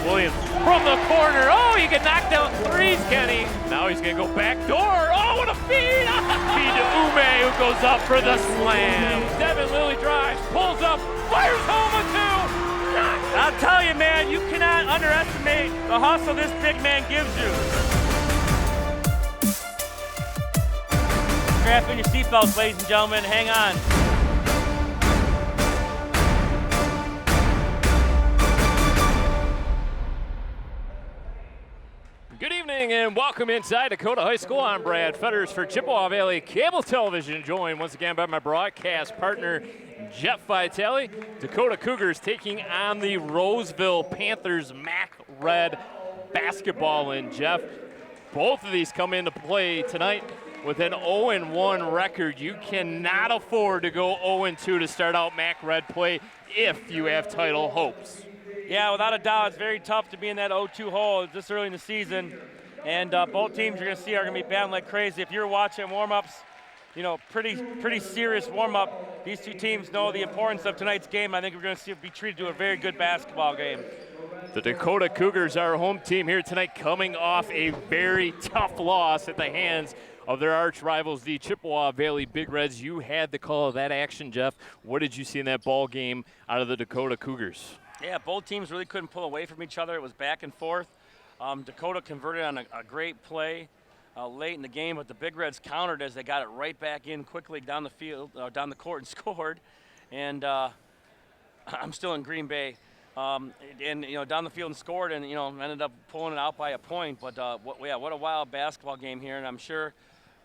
Williams from the corner. Oh, you can knock down threes, Kenny. Now he's going to go back door. Oh, what a feed. Feed to Ume, who goes up for the slam. Devin Lilly drives, pulls up, fires home a two. I'll tell you, man, you cannot underestimate the hustle this big man gives you. Strap in your seatbelts, ladies and gentlemen. Hang on. Good evening and welcome inside Dakota High School. I'm Brad Fetters for Chippewa Valley Cable Television, joined once again by my broadcast partner, Jeff Vitale. Dakota Cougars taking on the Roseville Panthers MAC Red basketball. And Jeff, both of these come into play tonight with an 0-1 record. You cannot afford to go 0-2 to start out MAC Red play if you have title hopes. Yeah, without a doubt, it's very tough to be in that 0-2 hole this early in the season. And both teams you're going to see are going to be battling like crazy. If you're watching warm-ups, you know, pretty serious warm-up, these two teams know the importance of tonight's game. I think we're going to be treated to a very good basketball game. The Dakota Cougars, our home team here tonight, coming off a very tough loss at the hands of their arch rivals, the Chippewa Valley Big Reds. You had the call of that action, Jeff. What did you see in that ball game out of the Dakota Cougars? Yeah, both teams really couldn't pull away from each other. It was back and forth. Dakota converted on a great play late in the game, but the Big Reds countered as they got it right back in quickly down the field, down the court, and scored. And I'm still in Green Bay. And you know, down the field and scored, and you know, ended up pulling it out by a point. But what a wild basketball game here, and I'm sure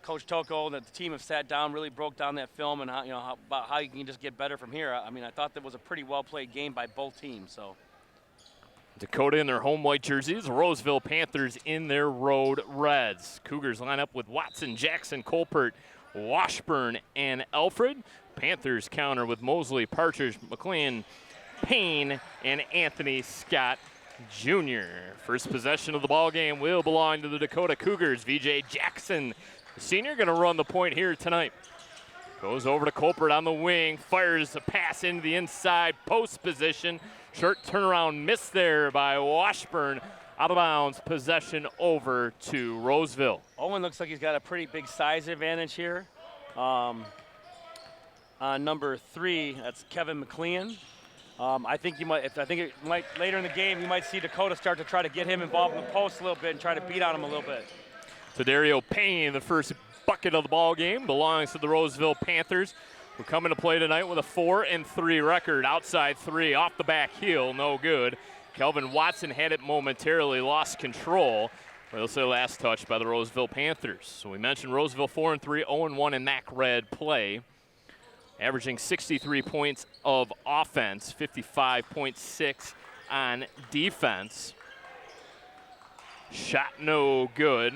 Coach Toko and the team have sat down, really broke down that film, and about how you can just get better from here. I mean, I thought that was a pretty well played game by both teams. So Dakota in their home white jerseys, Roseville Panthers in their road reds. Cougars line up with Watson, Jackson, Colpert, Washburn, and Alfred. Panthers counter with Mosley, Partridge, McLean, Payne, and Anthony Scott Jr. First possession of the ball game will belong to the Dakota Cougars. VJ Jackson, the senior, going to run the point here tonight. Goes over to Colpert on the wing, fires a pass into the inside post position. Short turnaround miss there by Washburn. Out of bounds, possession over to Roseville. Owen looks like he's got a pretty big size advantage here. On number 3, that's Kevin McLean. I think later in the game you might see Dakota start to try to get him involved in the post a little bit and try to beat on him a little bit. Dario Payne, the first bucket of the ball game, belongs to the Roseville Panthers. We're coming to play tonight with a 4-3 record. Outside three, off the back heel, no good. Kelvin Watson had it momentarily, lost control. They'll say last touch by the Roseville Panthers. So we mentioned Roseville 4-3, 0-1 in MAC Red play. Averaging 63 points of offense, 55.6 on defense. Shot no good.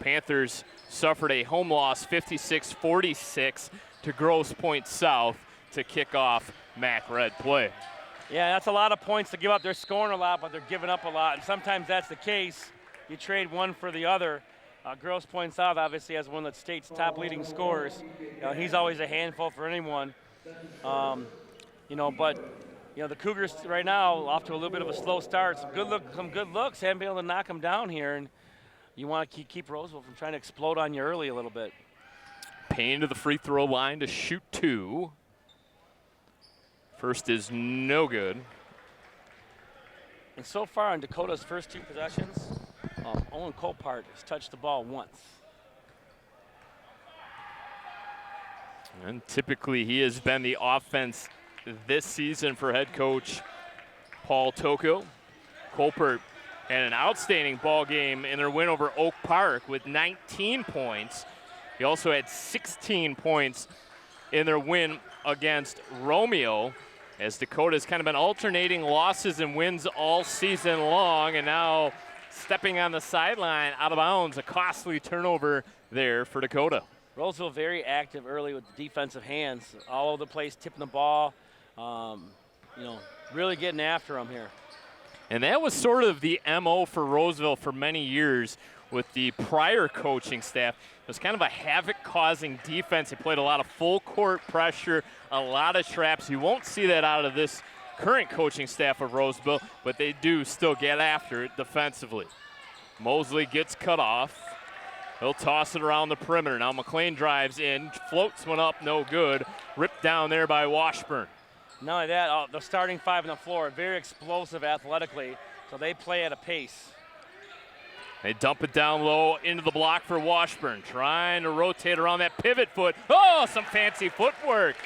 Panthers suffered a home loss, 56-46 to Grosse Pointe South to kick off MAC Red play. Yeah, that's a lot of points to give up. They're scoring a lot, but they're giving up a lot. And sometimes that's the case. You trade one for the other. Grosse Pointe South obviously has one of the state's top leading scorers. He's always a handful for anyone. But the Cougars right now off to a little bit of a slow start. Some good looks. Haven't been able to knock them down here, and you want to keep Roseville from trying to explode on you early a little bit. Payne to the free throw line to shoot 2. First is no good. And so far in Dakota's first 2 possessions, Owen Colpart has touched the ball once. And typically he has been the offense this season for head coach Paul Toko. Colpert had an outstanding ball game in their win over Oak Park with 19 points. He also had 16 points in their win against Romeo, as Dakota's kind of been alternating losses and wins all season long, and now stepping on the sideline out of bounds, a costly turnover there for Dakota. Roseville very active early with the defensive hands, all over the place, tipping the ball, really getting after them here. And that was sort of the MO for Roseville for many years with the prior coaching staff. It was kind of a havoc-causing defense. He played a lot of full-court pressure, a lot of traps. You won't see that out of this current coaching staff of Roseville, but they do still get after it defensively. Mosley gets cut off. He'll toss it around the perimeter. Now McLean drives in, floats one up, no good. Ripped down there by Washburn. Not only that, the starting five on the floor are very explosive athletically, so they play at a pace. They dump it down low into the block for Washburn, trying to rotate around that pivot foot. Oh, some fancy footwork.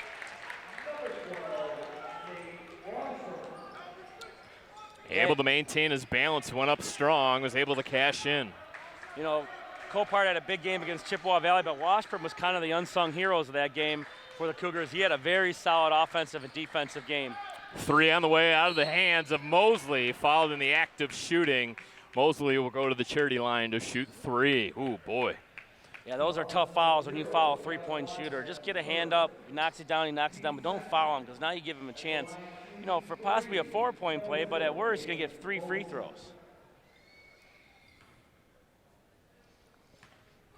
Able to maintain his balance, went up strong, was able to cash in. You know, Copart had a big game against Chippewa Valley, but Washburn was kind of the unsung heroes of that game for the Cougars. He had a very solid offensive and defensive game. 3 on the way out of the hands of Mosley, fouled in the act of shooting. Mosley will go to the charity line to shoot 3. Ooh, boy. Yeah, those are tough fouls when you foul a three-point shooter. Just get a hand up, he knocks it down, but don't foul him because now you give him a chance, you know, for possibly a 4-point play, but at worst, you're going to get 3 free throws.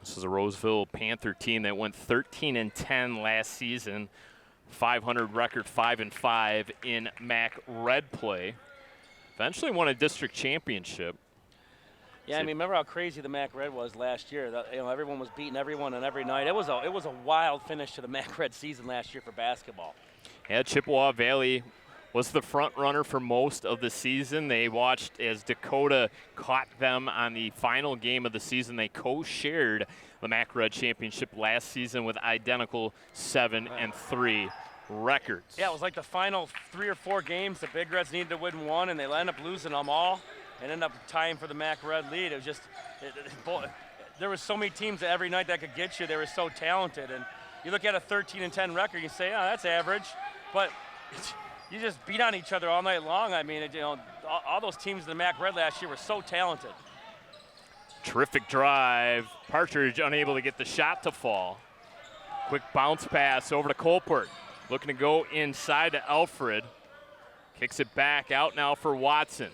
This is a Roseville Panther team that went 13-10 last season, 500 record, 5-5 in MAC Red play. Eventually won a district championship. Yeah, I mean, remember how crazy the MAC Red was last year? You know, everyone was beating everyone on every night. It was a wild finish to the MAC Red season last year for basketball. Yeah, Chippewa Valley was the front runner for most of the season. They watched as Dakota caught them on the final game of the season. They co-shared the MAC Red championship last season with identical 7-3 records. Yeah, it was like the final 3 or 4 games. The Big Reds needed to win one, and they ended up losing them all and ended up tying for the MAC Red lead. It was just, there was so many teams that every night that could get you. They were so talented. And you look at a 13-10 record, you say, oh, that's average. But you just beat on each other all night long. I mean, you know, all those teams in the MAC Red last year were so talented. Terrific drive. Partridge unable to get the shot to fall. Quick bounce pass over to Colpert. Looking to go inside to Alfred. Kicks it back out now for Watson.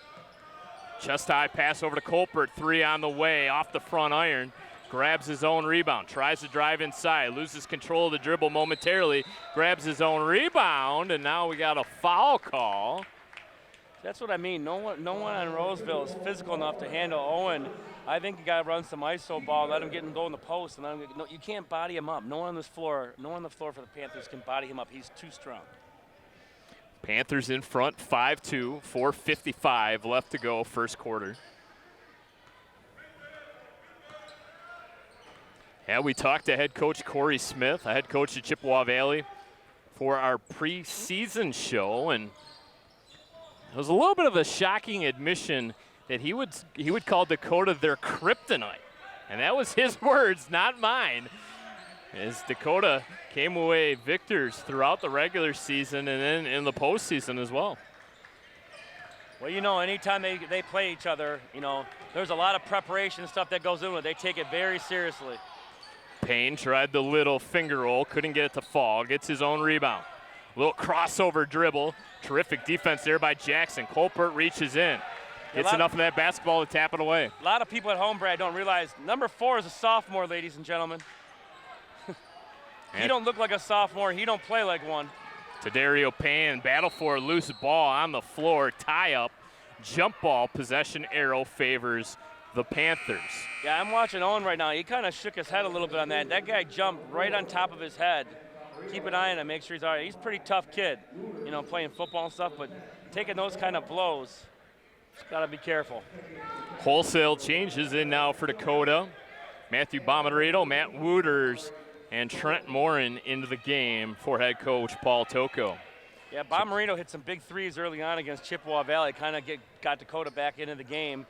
Chest high pass over to Colpert. 3 on the way off the front iron. Grabs his own rebound. Tries to drive inside. Loses control of the dribble momentarily. Grabs his own rebound. And now we got a foul call. That's what I mean. No one on Roseville is physical enough to handle Owen. I think you got to run some ISO ball, let him go in the post, and you can't body him up. No one on the floor for the Panthers can body him up. He's too strong. Panthers in front, 5-2, 4:55 left to go, first quarter. Yeah, we talked to head coach Corey Smith, head coach at Chippewa Valley, for our preseason show, and it was a little bit of a shocking admission that he would call Dakota their kryptonite. And that was his words, not mine. As Dakota came away victors throughout the regular season and then in the postseason as well. Well, you know, anytime they play each other, you know, there's a lot of preparation and stuff that goes into it. They take it very seriously. Payne tried the little finger roll, couldn't get it to fall, gets his own rebound. Little crossover dribble. Terrific defense there by Jackson. Colpert reaches in. Gets enough of that basketball to tap it away. A lot of people at home, Brad, don't realize number 4 is a sophomore, ladies and gentlemen. He don't look like a sophomore. He don't play like one. Tadario Payne, battle for a loose ball on the floor. Tie up, jump ball, possession arrow favors the Panthers. Yeah, I'm watching Owen right now. He kind of shook his head a little bit on that. That guy jumped right on top of his head. Keep an eye on him, make sure he's all right. He's a pretty tough kid, you know, playing football and stuff, but taking those kind of blows, just got to be careful. Wholesale changes in now for Dakota. Matthew Bomarito, Matt Wooters, and Trent Morin into the game for head coach Paul Tocco. Yeah, Bomarito hit some big threes early on against Chippewa Valley, kind of got Dakota back into the game.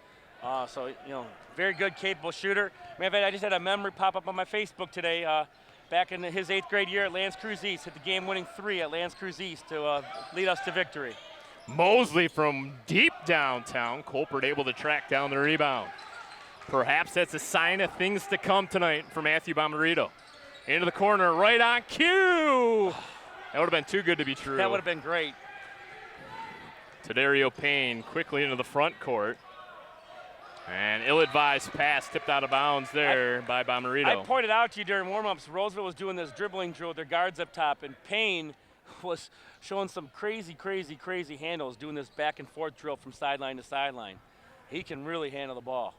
So, you know, very good, capable shooter. Man, I just had a memory pop up on my Facebook today. Back in his 8th grade year at L'Anse Creuse East, hit the game-winning 3 at L'Anse Creuse East to lead us to victory. Mosley from deep downtown. Colpert able to track down the rebound. Perhaps that's a sign of things to come tonight for Matthew Bomarito. Into the corner, right on cue. That would have been too good to be true. That would have been great. Tadario Payne quickly into the front court. And ill-advised pass tipped out of bounds there by Bomarito. I pointed out to you during warm-ups, Roseville was doing this dribbling drill with their guards up top, and Payne was showing some crazy handles, doing this back and forth drill from sideline to sideline. He can really handle the ball.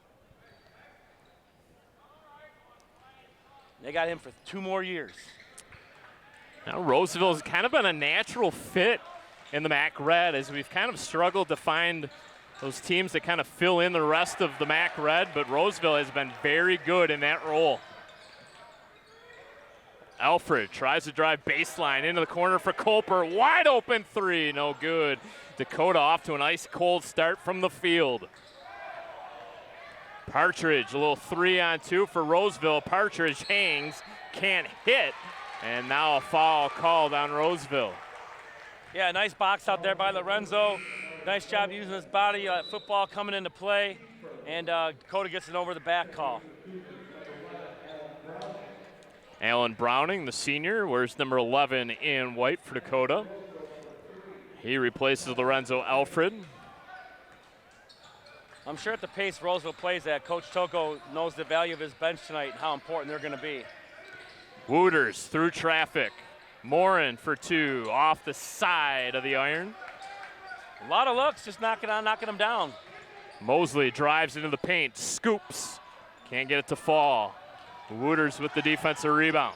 They got him for 2 more years. Now Roseville's kind of been a natural fit in the MAC Red, as we've kind of struggled to find those teams that kind of fill in the rest of the MAC Red, but Roseville has been very good in that role. Alfred tries to drive baseline into the corner for Colper. Wide open 3, no good. Dakota off to an ice cold start from the field. Partridge, a little 3-on-2 for Roseville. Partridge hangs, can't hit, and now a foul called on Roseville. Yeah, nice box out there by Lorenzo. Nice job using his body. Football coming into play, and Dakota gets an over the back call. Alan Browning, the senior, wears number 11 in white for Dakota. He replaces Lorenzo Alfred. I'm sure at the pace Roseville plays at, Coach Toko knows the value of his bench tonight and how important they're going to be. Wooters through traffic. Morin for 2, off the side of the iron. A lot of looks, just knocking them down. Mosley drives into the paint, scoops. Can't get it to fall. Wooters with the defensive rebound.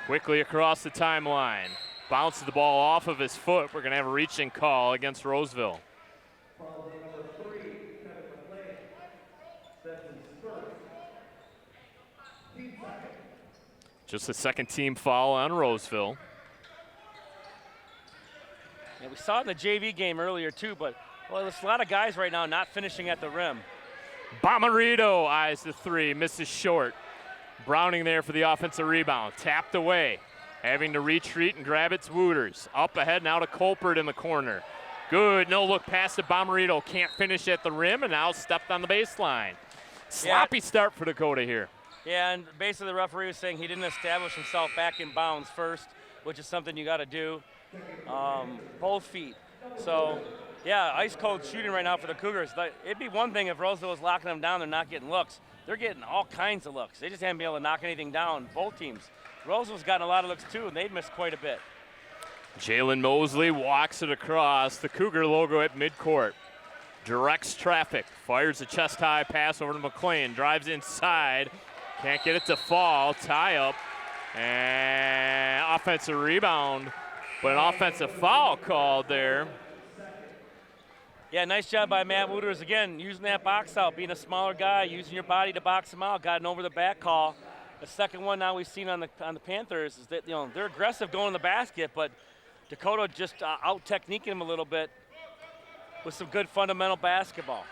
Quickly across the timeline. Bounces the ball off of his foot. We're going to have a reaching call against Roseville. Just a second team foul on Roseville. Yeah, we saw it in the JV game earlier too, but well, there's a lot of guys right now not finishing at the rim. Bomarito eyes the 3, misses short. Browning there for the offensive rebound, tapped away. Having to retreat and grab its Wooters. Up ahead now to Colpert in the corner. Good, no look pass to Bomarito, can't finish at the rim, and now stepped on the baseline. Sloppy start for Dakota here. Yeah, and basically the referee was saying he didn't establish himself back in bounds first, which is something you got to do. Both feet. So, yeah, ice cold shooting right now for the Cougars. It'd be one thing if Roseville was locking them down, they're not getting looks. They're getting all kinds of looks. They just haven't been able to knock anything down, both teams. Roseville's gotten a lot of looks too, and they've missed quite a bit. Jalen Mosley walks it across the Cougar logo at midcourt. Directs traffic, fires a chest-high pass over to McLean, drives inside, can't get it to fall, tie up, and offensive rebound, but an offensive foul called there. Yeah, nice job by Matt Wooters, again, using that box out, being a smaller guy, using your body to box him out, got an over-the-back call. The second one now we've seen on the Panthers is that, they're aggressive going in the basket, but Dakota just out-techniquing him a little bit with some good fundamental basketball.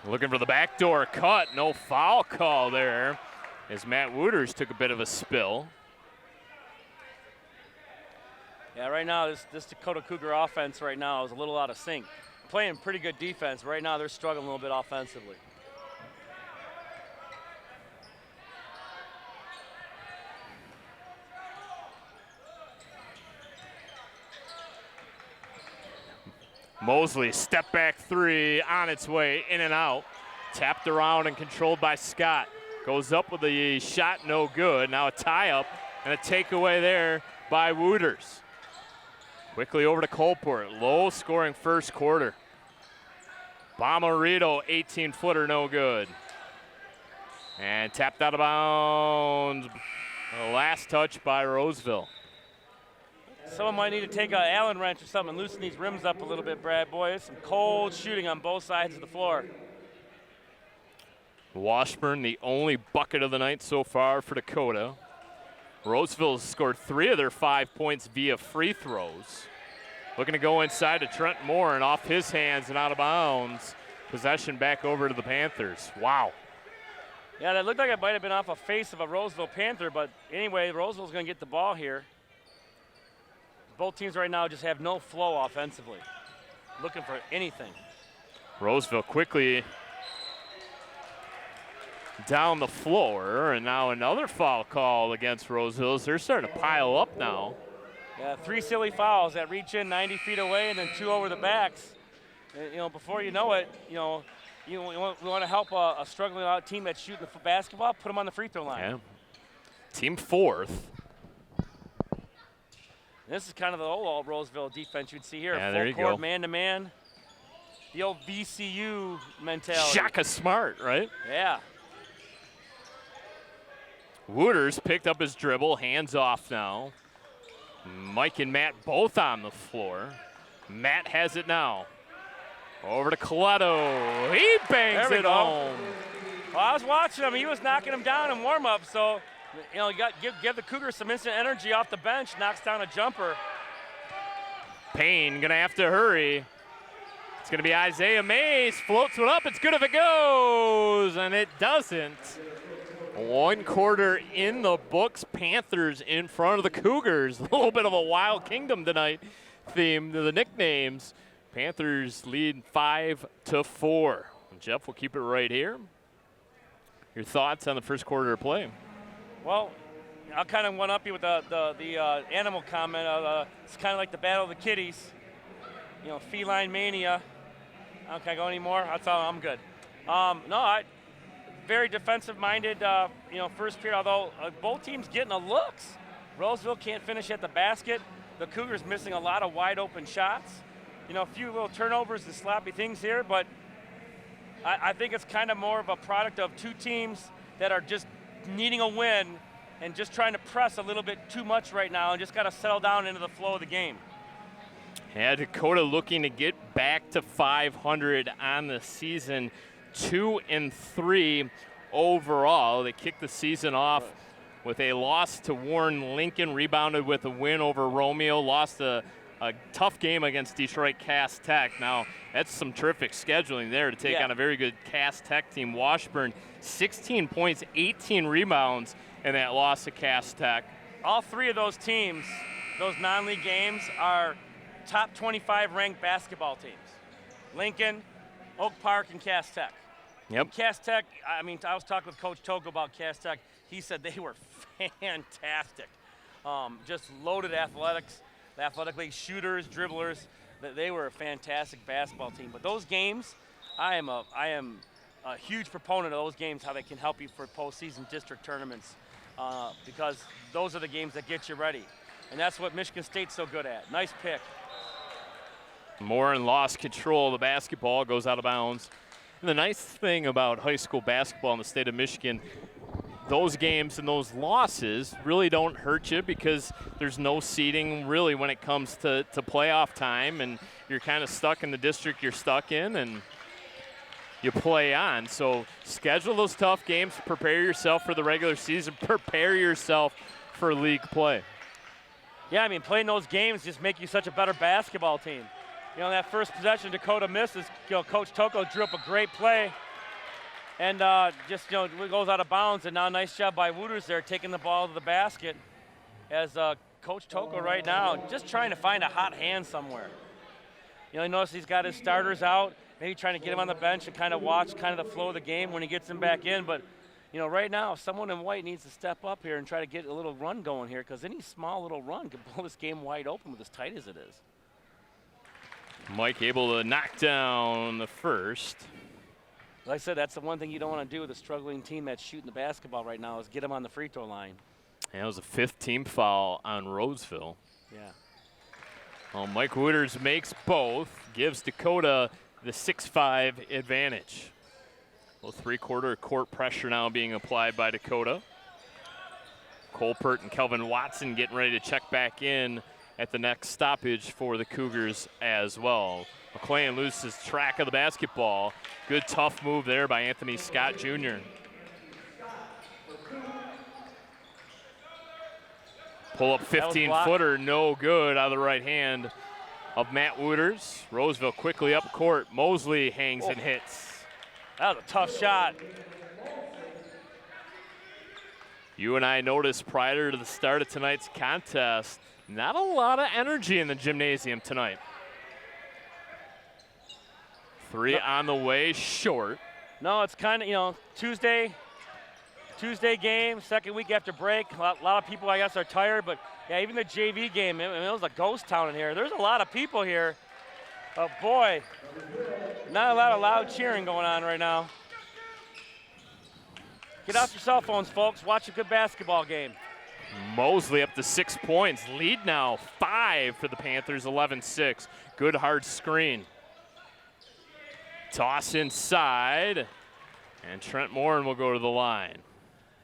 Looking for the backdoor cut, no foul call there as Matt Wooters took a bit of a spill. Yeah, right now this Dakota Cougar offense right now is a little out of sync. Playing pretty good defense. Right now they're struggling a little bit offensively. Mosley, step back 3, on its way, in and out. Tapped around and controlled by Scott. Goes up with the shot, no good. Now a tie-up and a takeaway there by Wooters. Quickly over to Colport, low-scoring first quarter. Bomarito, 18-footer, no good. And tapped out of bounds. The last touch by Roseville. Someone might need to take an Allen wrench or something and loosen these rims up a little bit, Brad. Boy, it's some cold shooting on both sides of the floor. Washburn, the only bucket of the night so far for Dakota. Roseville scored 3 of their 5 points via free throws. Looking to go inside to Trent Moore, and off his hands and out of bounds. Possession back over to the Panthers. Wow. Yeah, that looked like it might have been off a face of a Roseville Panther, but anyway, Roseville's going to get the ball here. Both teams right now just have no flow offensively. Looking for anything. Roseville quickly down the floor, and now another foul call against Roseville. They're starting to pile up now. Yeah, 3 silly fouls that reach in 90 feet away and then 2 over the backs. And, before you know it, we want to help a struggling out team that's shooting the basketball, put them on the free throw line. Yeah. Team 4th. This is kind of the old Roseville defense you'd see here. Yeah, Full there you court, go. man-to-man. The old VCU mentality. Shaka Smart, right? Yeah. Wooters picked up his dribble, hands off now. Mike and Matt both on the floor. Matt has it now. Over to Coletto. He bangs it home. Well, I was watching him. He was knocking him down in warm-up, so you got give the Cougars some instant energy off the bench. Knocks down a jumper. Payne gonna have to hurry. It's gonna be Isaiah Mays. Floats one up. It's good if it goes, and it doesn't. 1 quarter in the books. Panthers in front of the Cougars. A little bit of a Wild Kingdom tonight theme to the nicknames. Panthers lead 5-4. Jeff will keep it right here. Your thoughts on the first quarter of play? Well, I'll kind of one-up you with the animal comment. It's kind of like the Battle of the Kitties. Feline mania. Can I go anymore? That's all. I'm good. Very defensive-minded, first period, although both teams getting the looks. Roseville can't finish at the basket. The Cougars missing a lot of wide-open shots. A few little turnovers and sloppy things here, but I think it's kind of more of a product of 2 teams that are just needing a win and just trying to press a little bit too much right now and just got to settle down into the flow of the game. Yeah, Dakota looking to get back to 500 on the season. 2-3 overall. They kicked the season off with a loss to Warren Lincoln, rebounded with a win over Romeo, lost a tough game against Detroit Cass Tech. Now, that's some terrific scheduling there to take on a very good Cass Tech team. Washburn, 16 points, 18 rebounds in that loss to Cass Tech. All 3 of those teams, those non-league games, are top 25 ranked basketball teams. Lincoln, Oak Park, and Cass Tech. Yep. Cass Tech, I was talking with Coach Togo about Cass Tech. He said they were fantastic. Just loaded athletically, shooters, dribblers. They were a fantastic basketball team. But those games, I am a huge proponent of those games, how they can help you for postseason district tournaments, because those are the games that get you ready. And that's what Michigan State's so good at. Nice pick. Morin lost control of the basketball, goes out of bounds. And the nice thing about high school basketball in the state of Michigan, those games and those losses really don't hurt you because there's no seeding really when it comes to playoff time, and you're kind of stuck in the district you're stuck in, and you play on. So schedule those tough games, prepare yourself for the regular season, prepare yourself for league play. Yeah, playing those games just make you such a better basketball team. That first possession Dakota misses, Coach Toko drew up a great play and goes out of bounds, and now nice job by Wooters there taking the ball to the basket as Coach Toko right now just trying to find a hot hand somewhere. You notice he's got his starters out, maybe trying to get him on the bench and kind of watch kind of the flow of the game when he gets him back in, but right now someone in white needs to step up here and try to get a little run going here, because any small little run could pull this game wide open with as tight as it is. Mike able to knock down the first. Like I said, that's the one thing you don't want to do with a struggling team that's shooting the basketball right now is get them on the free throw line. That was a 5th team foul on Roseville. Yeah. Well, Mike Wooters makes both, gives Dakota the 6-5 advantage. Well, 3-quarter court pressure now being applied by Dakota. Colpert and Kelvin Watson getting ready to check back in at the next stoppage for the Cougars as well. McClain loses track of the basketball. Good tough move there by Anthony Scott Jr. Pull up 15-footer, no good out of the right hand of Matt Wooters. Roseville quickly up court. Mosley hangs and hits. That was a tough shot. You and I noticed prior to the start of tonight's contest, not a lot of energy in the gymnasium tonight. 3 on the way, short. No, it's kind of, Tuesday game, second week after break. A lot of people, I guess, are tired, but Yeah, even the JV game, it was a ghost town in here. There's a lot of people here. But boy, not a lot of loud cheering going on right now. Get off your cell phones, folks. Watch a good basketball game. Mosley up to 6 points. Lead now 5 for the Panthers, 11-6. Good hard screen. Toss inside, and Trent Morin will go to the line.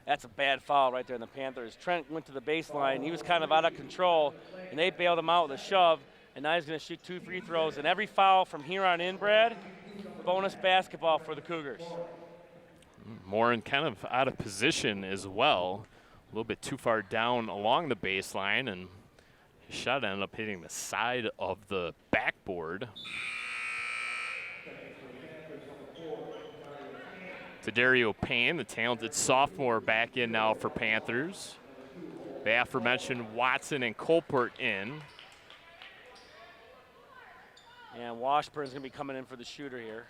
That's a bad foul right there in the Panthers. Trent went to the baseline. He was kind of out of control, and they bailed him out with a shove, and now he's going to shoot 2 free throws. And every foul from here on in, Brad, bonus basketball for the Cougars. Morin kind of out of position as well. A little bit too far down along the baseline, and his shot ended up hitting the side of the backboard. To Dario Payne, the talented sophomore, back in now for Panthers. The aforementioned Watson and Colpert in. And Washburn's going to be coming in for the shooter here.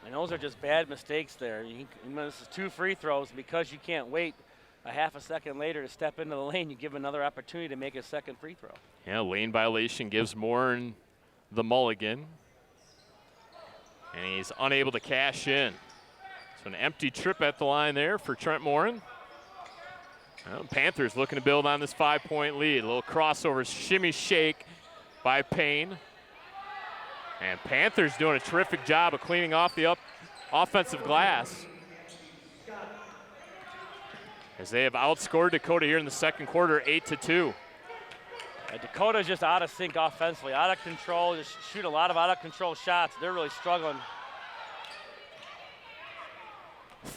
And those are just bad mistakes there. This is 2 free throws. Because you can't wait a half a second later to step into the lane, you give another opportunity to make a second free throw. Yeah, lane violation gives Morin the mulligan. And he's unable to cash in. So an empty trip at the line there for Trent Morin. Well, Panthers looking to build on this 5-point lead. A little crossover shimmy shake by Payne. And Panthers doing a terrific job of cleaning off the offensive glass, as they have outscored Dakota here in the second quarter, 8-2. Dakota's just out of sync offensively, out of control, just shoot a lot of out of control shots. They're really struggling.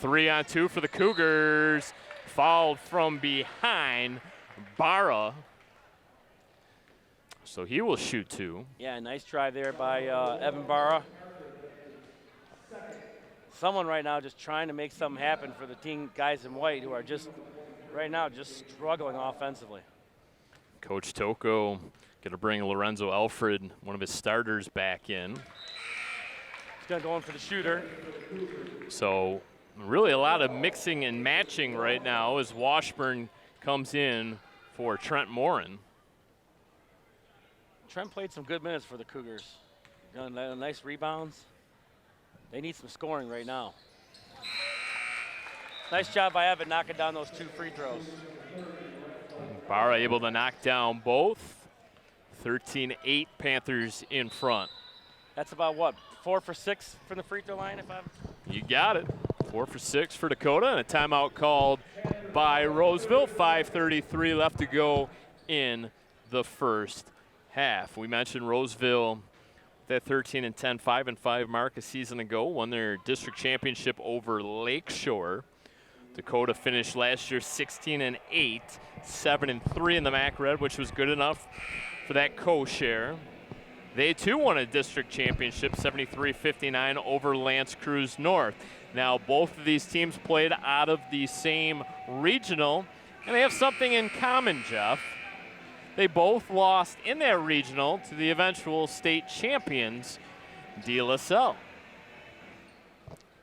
3-on-2 for the Cougars. Fouled from behind, Barra. So he will shoot 2. Yeah, nice try there by Evan Barra. Someone right now just trying to make something happen for the team guys in white who are just right now just struggling offensively. Coach Toko going to bring Lorenzo Alfred, one of his starters, back in. He's going to go in for the shooter. So really a lot of mixing and matching right now as Washburn comes in for Trent Morin. Trent played some good minutes for the Cougars. Got nice rebounds. They need some scoring right now. Nice job by Evan knocking down those 2 free throws. Barra able to knock down both. 13-8 Panthers in front. That's about what, 4 for 6 from the free throw line? You got it. 4 for 6 for Dakota, and a timeout called by Roseville. 5:33 left to go in the first half. We mentioned Roseville, that 13-10, 5-5 mark a season ago, won their district championship over Lakeshore. Dakota finished last year 16-8, 7-3 in the MAC Red, which was good enough for that co-share. They too won a district championship, 73-59 over Lance Cruz North. Now both of these teams played out of the same regional, and they have something in common, Jeff. They both lost in that regional to the eventual state champions, De La Salle.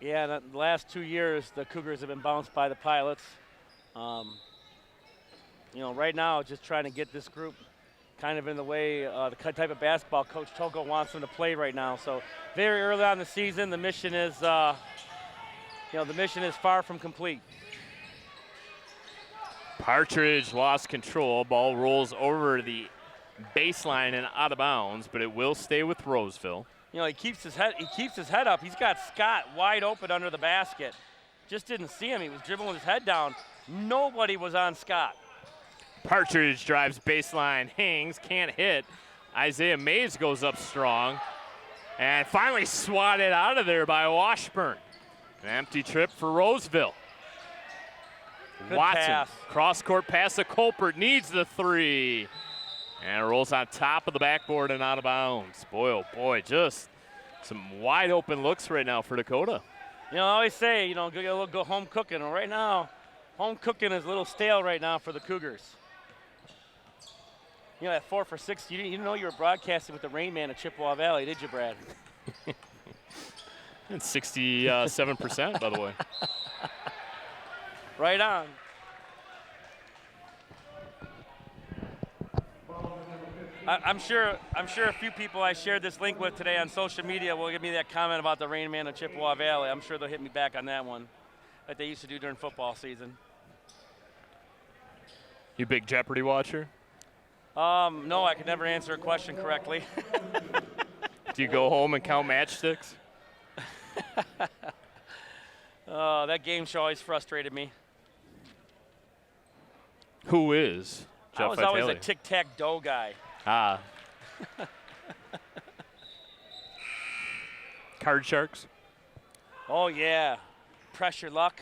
Yeah, the last 2 years, the Cougars have been bounced by the Pilots. Right now, just trying to get this group kind of in the way, the type of basketball Coach Toko wants them to play right now. So very early on in the season, the mission is, the mission is far from complete. Partridge lost control. Ball rolls over the baseline and out of bounds, but it will stay with Roseville. He keeps his head up. He's got Scott wide open under the basket. Just didn't see him. He was dribbling his head down. Nobody was on Scott. Partridge drives baseline, hangs, can't hit. Isaiah Mays goes up strong and finally swatted out of there by Washburn. An empty trip for Roseville. Good Watson, pass. cross-court pass to Colpert, needs the 3. And rolls on top of the backboard and out of bounds. Boy, oh boy, just some wide open looks right now for Dakota. I always say, go home cooking. Well, right now, home cooking is a little stale right now for the Cougars. You know, at 4 for 6, you didn't know you were broadcasting with the Rain Man of Chippewa Valley, did you, Brad? It's 67%, by the way. Right on. I'm sure a few people I shared this link with today on social media will give me that comment about the Rain Man of Chippewa Valley. I'm sure they'll hit me back on that one, like they used to do during football season. You big Jeopardy watcher? No, I could never answer a question correctly. Do you go home and count matchsticks? That game show always frustrated me. Who is Jeff I was always a Vitale? tic-tac-toe guy. Ah. Card Sharks? Oh, yeah. Pressure luck.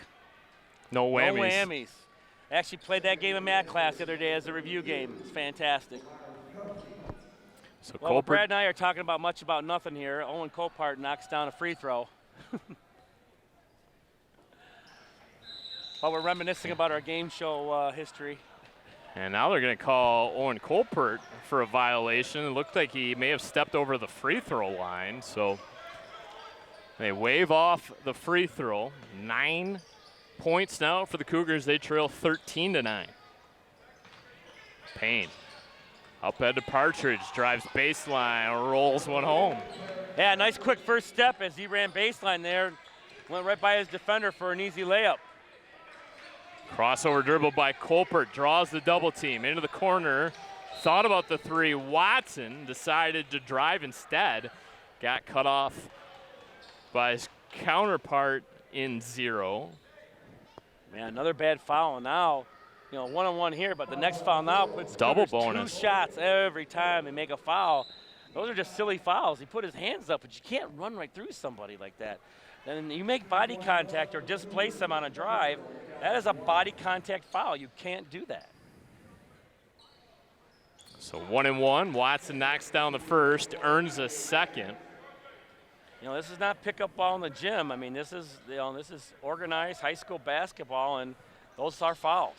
No whammies. No whammies. I actually played that game in math class the other day as a review game. It's fantastic. So Well, Brad and I are talking about much about nothing here. Owen Copart knocks down a free throw. While we're reminiscing about our game show history. And now they're going to call Owen Colpert for a violation. It looked like he may have stepped over the free throw line. So they wave off the free throw. 9 points now for the Cougars. They trail 13-9. Payne. Up head to Partridge. Drives baseline. Rolls one home. Yeah, nice quick first step as he ran baseline there. Went right by his defender for an easy layup. Crossover dribble by Colpert, draws the double team into the corner. Thought about the three. Watson decided to drive instead. Got cut off by his counterpart in 0. Man, another bad foul now. You know, 1-on-1 here, but the next foul now puts double Cougars bonus. 2 shots every time they make a foul. Those are just silly fouls. He put his hands up, but you can't run right through somebody like that. Then you make body contact or displace them on a drive. That is a body contact foul. You can't do that. So 1-1. Watson knocks down the first, earns a second. You know, this is not pickup ball in the gym. I mean, this is organized high school basketball, and those are fouls.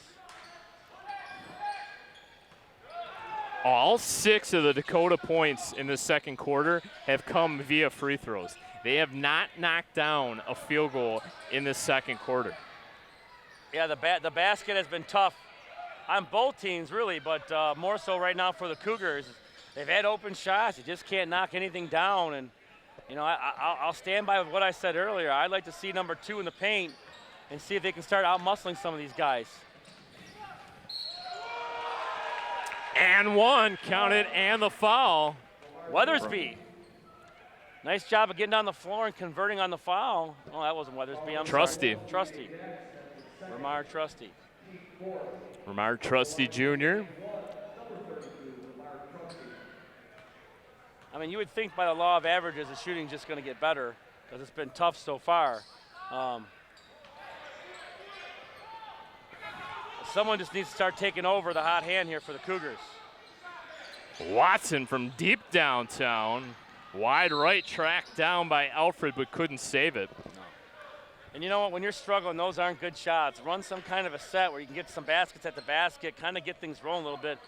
All 6 of the Dakota points in the second quarter have come via free throws. They have not knocked down a field goal in the second quarter. Yeah, the basket has been tough on both teams, really, but more so right now for the Cougars. They've had open shots. You just can't knock anything down. And, you know, I'll stand by what I said earlier. I'd like to see number 2 in the paint and see if they can start out-muscling some of these guys. And 1, counted, and the foul. Weathersby. Nice job of getting on the floor and converting on the foul. Oh, that wasn't Weathersby. I'm Trusty. sorry. Trusty. Ramar Trusty. Ramar Trusty Jr. I mean, you would think by the law of averages, the shooting's just going to get better because it's been tough so far. Someone just needs to start taking over the hot hand here for the Cougars. Watson from deep downtown. Wide right, tracked down by Alfred, but couldn't save it. And you know what? When you're struggling, those aren't good shots. Run some kind of a set where you can get some baskets at the basket, kind of get things rolling a little bit.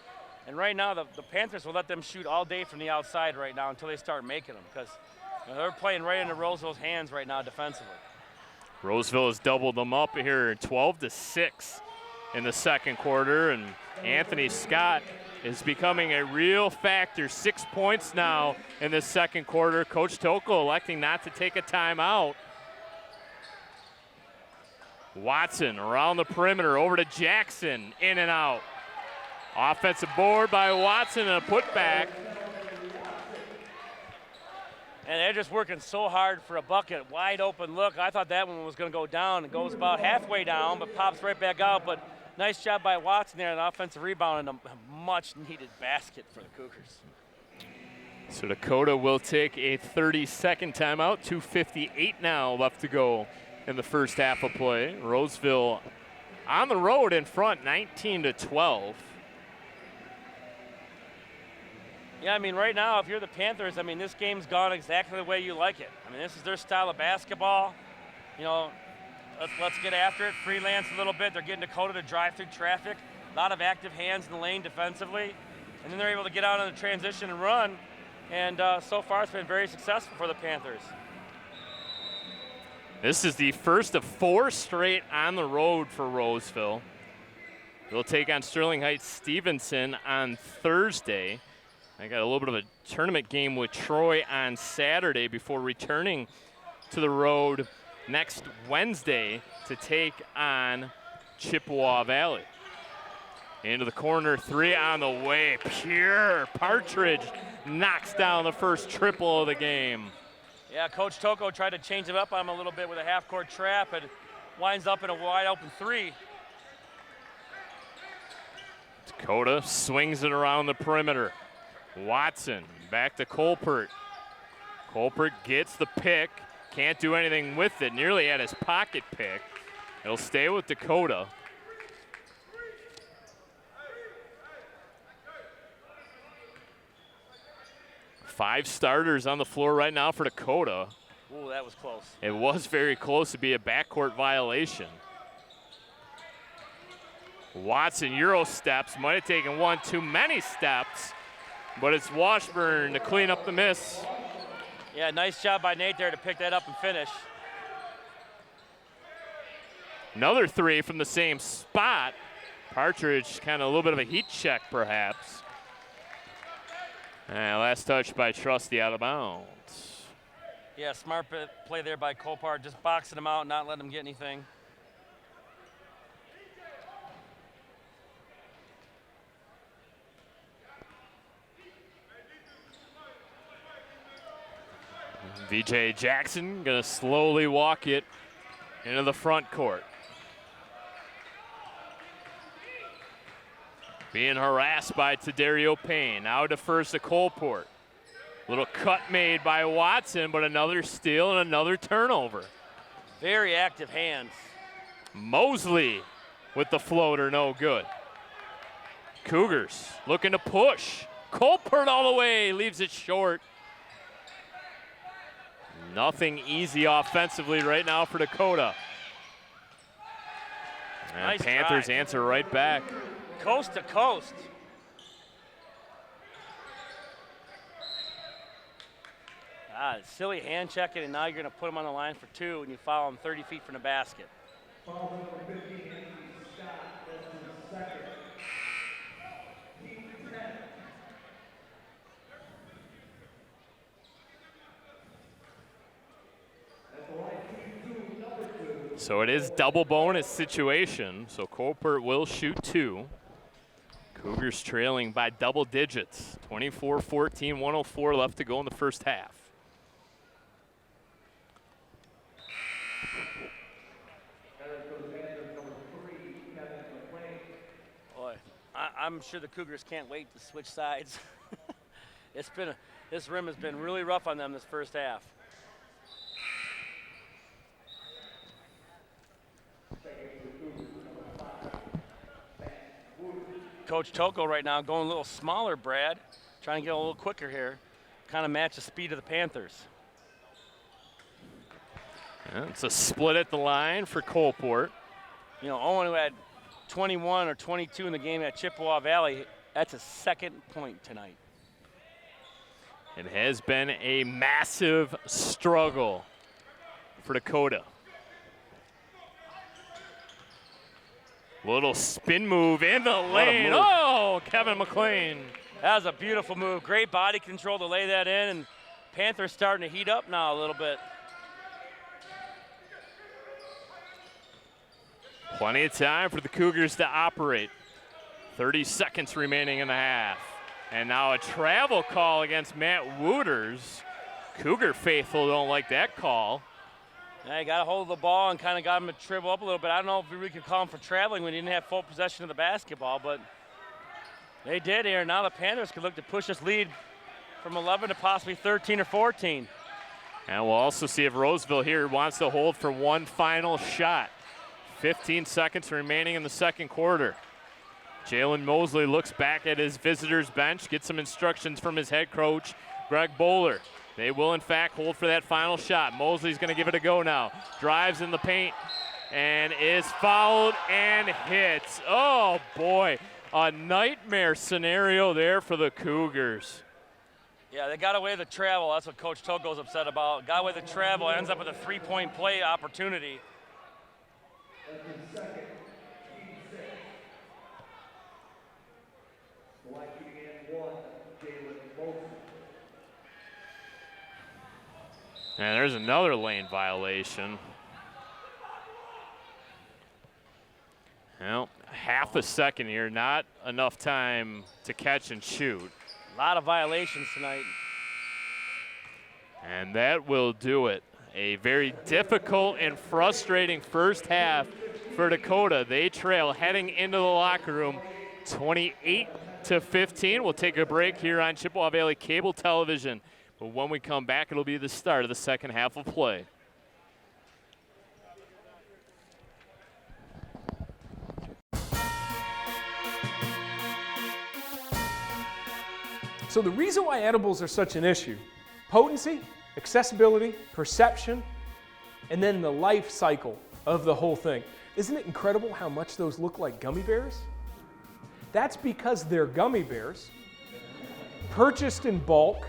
And right now, the Panthers will let them shoot all day from the outside right now until they start making them because they're playing right into Roseville's hands right now defensively. Roseville has doubled them up here, 12-6 in the second quarter, and Anthony Scott is becoming a real factor. 6 points now in the second quarter. Coach Toko electing not to take a timeout. Watson around the perimeter, over to Jackson, in and out. Offensive board by Watson and a putback. And they're just working so hard for a bucket. Wide open look. I thought that one was going to go down. It goes about halfway down, but pops right back out. But nice job by Watson there, an offensive rebound and a much-needed basket for the Cougars. So Dakota will take a 30-second timeout. 2:58 now left to go in the first half of play. Roseville on the road in front, 19-12. Yeah, I mean, right now, if you're the Panthers, I mean, this game's gone exactly the way you like it. I mean, this is their style of basketball. You know, let's get after it, freelance a little bit. They're getting Dakota to drive through traffic. A lot of active hands in the lane defensively. and then they're able to get out on the transition and run. And so far, it's been very successful for the Panthers. This is the first of 4 straight on the road for Roseville. They'll take on Sterling Heights Stevenson on Thursday. I got a little bit of a tournament game with Troy on Saturday before returning to the road next Wednesday to take on Chippewa Valley. Into the corner, 3 on the way. Pure Partridge knocks down the first triple of the game. Yeah, Coach Toko tried to change it up on him a little bit with a half-court trap and winds up in a wide-open 3. Dakota swings it around the perimeter. Watson back to Colpert. Colpert gets the pick. Can't do anything with it. Nearly had his pocket pick. It'll stay with Dakota. Five starters on the floor right now for Dakota. Ooh, that was close. It was very close to be a backcourt violation. Watson Euro steps, might have taken one too many steps, but it's Washburn to clean up the miss. Yeah, nice job by Nate there to pick that up and finish. Another 3 from the same spot. Partridge kind of a little bit of a heat check perhaps. And last touch by Trusty out of bounds. Yeah, smart play there by Colpart, just boxing him out, not letting him get anything. VJ Jackson gonna slowly walk it into the front court. Being harassed by Tadario Payne. Now defers to Colport. Little cut made by Watson, but another steal and another turnover. Very active hands. Mosley with the floater, no good. Cougars looking to push. Colport all the way, leaves it short. Nothing easy offensively right now for Dakota. And Nice Panthers try. answer right back. Coast to coast. Silly hand checking, and now you're going to put him on the line for 2, and you foul him 30 feet from the basket. So it is double bonus situation. So Colpert will shoot 2. Cougars trailing by double digits. 24-14, 104 left to go in the first half. Boy, I'm sure the Cougars can't wait to switch sides. This rim has been really rough on them this first half. Coach Toko right now going a little smaller, Brad, trying to get a little quicker here, kind of match the speed of the Panthers. Yeah, it's a split at the line for Colport. You know, Owen, who had 21 or 22 in the game at Chippewa Valley, that's a second point tonight. It has been a massive struggle for Dakota. Little spin move in the lane. Oh, Kevin McLean. That was a beautiful move. Great body control to lay that in, and Panthers starting to heat up now a little bit. Plenty of time for the Cougars to operate. 30 seconds remaining in the half. And now a travel call against Matt Wooters. Cougar faithful don't like that call. Yeah, he got a hold of the ball and kind of got him to dribble up a little bit. I don't know if we could call him for traveling when he didn't have full possession of the basketball, but they did here. Now the Panthers could look to push this lead from 11 to possibly 13 or 14. And we'll also see if Roseville here wants to hold for one final shot. 15 seconds remaining in the second quarter. Jalen Mosley looks back at his visitors' bench, gets some instructions from his head coach, Greg Bowler. They will, in fact, hold for that final shot. Mosley's going to give it a go now. Drives in the paint and is fouled and hits. Oh, boy. a nightmare scenario there for the Cougars. Yeah, they got away the travel. That's what Coach Toko's upset about. Got away the travel, ends up with a 3-point play opportunity. And there's another lane violation. Well, half a second here, not enough time to catch and shoot. A lot of violations tonight. And that will do it. A very difficult and frustrating first half for Dakota. They trail heading into the locker room 28-15. We'll take a break here on Chippewa Valley Cable Television. But when we come back, it'll be the start of the second half of play. So the reason why edibles are such an issue, potency, accessibility, perception, and then the life cycle of the whole thing. Isn't it incredible how much those look like gummy bears? That's because they're gummy bears, purchased in bulk,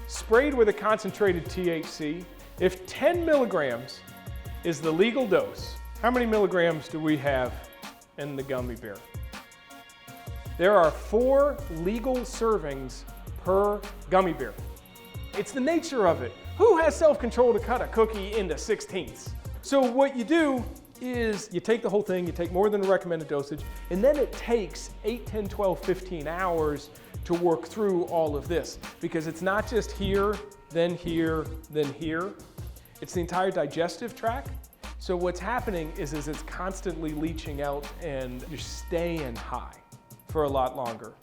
sprayed with a concentrated THC. If 10 milligrams is the legal dose, how many milligrams do we have in the gummy bear? There are 4 legal servings per gummy bear. It's the nature of it. Who has self-control to cut a cookie into 16ths? So what you do is you take the whole thing, you take more than the recommended dosage, and then it takes 8, 10, 12, 15 hours to work through all of this, because it's not just here, then here, then here. It's the entire digestive tract. So what's happening is it's constantly leaching out and you're staying high for a lot longer.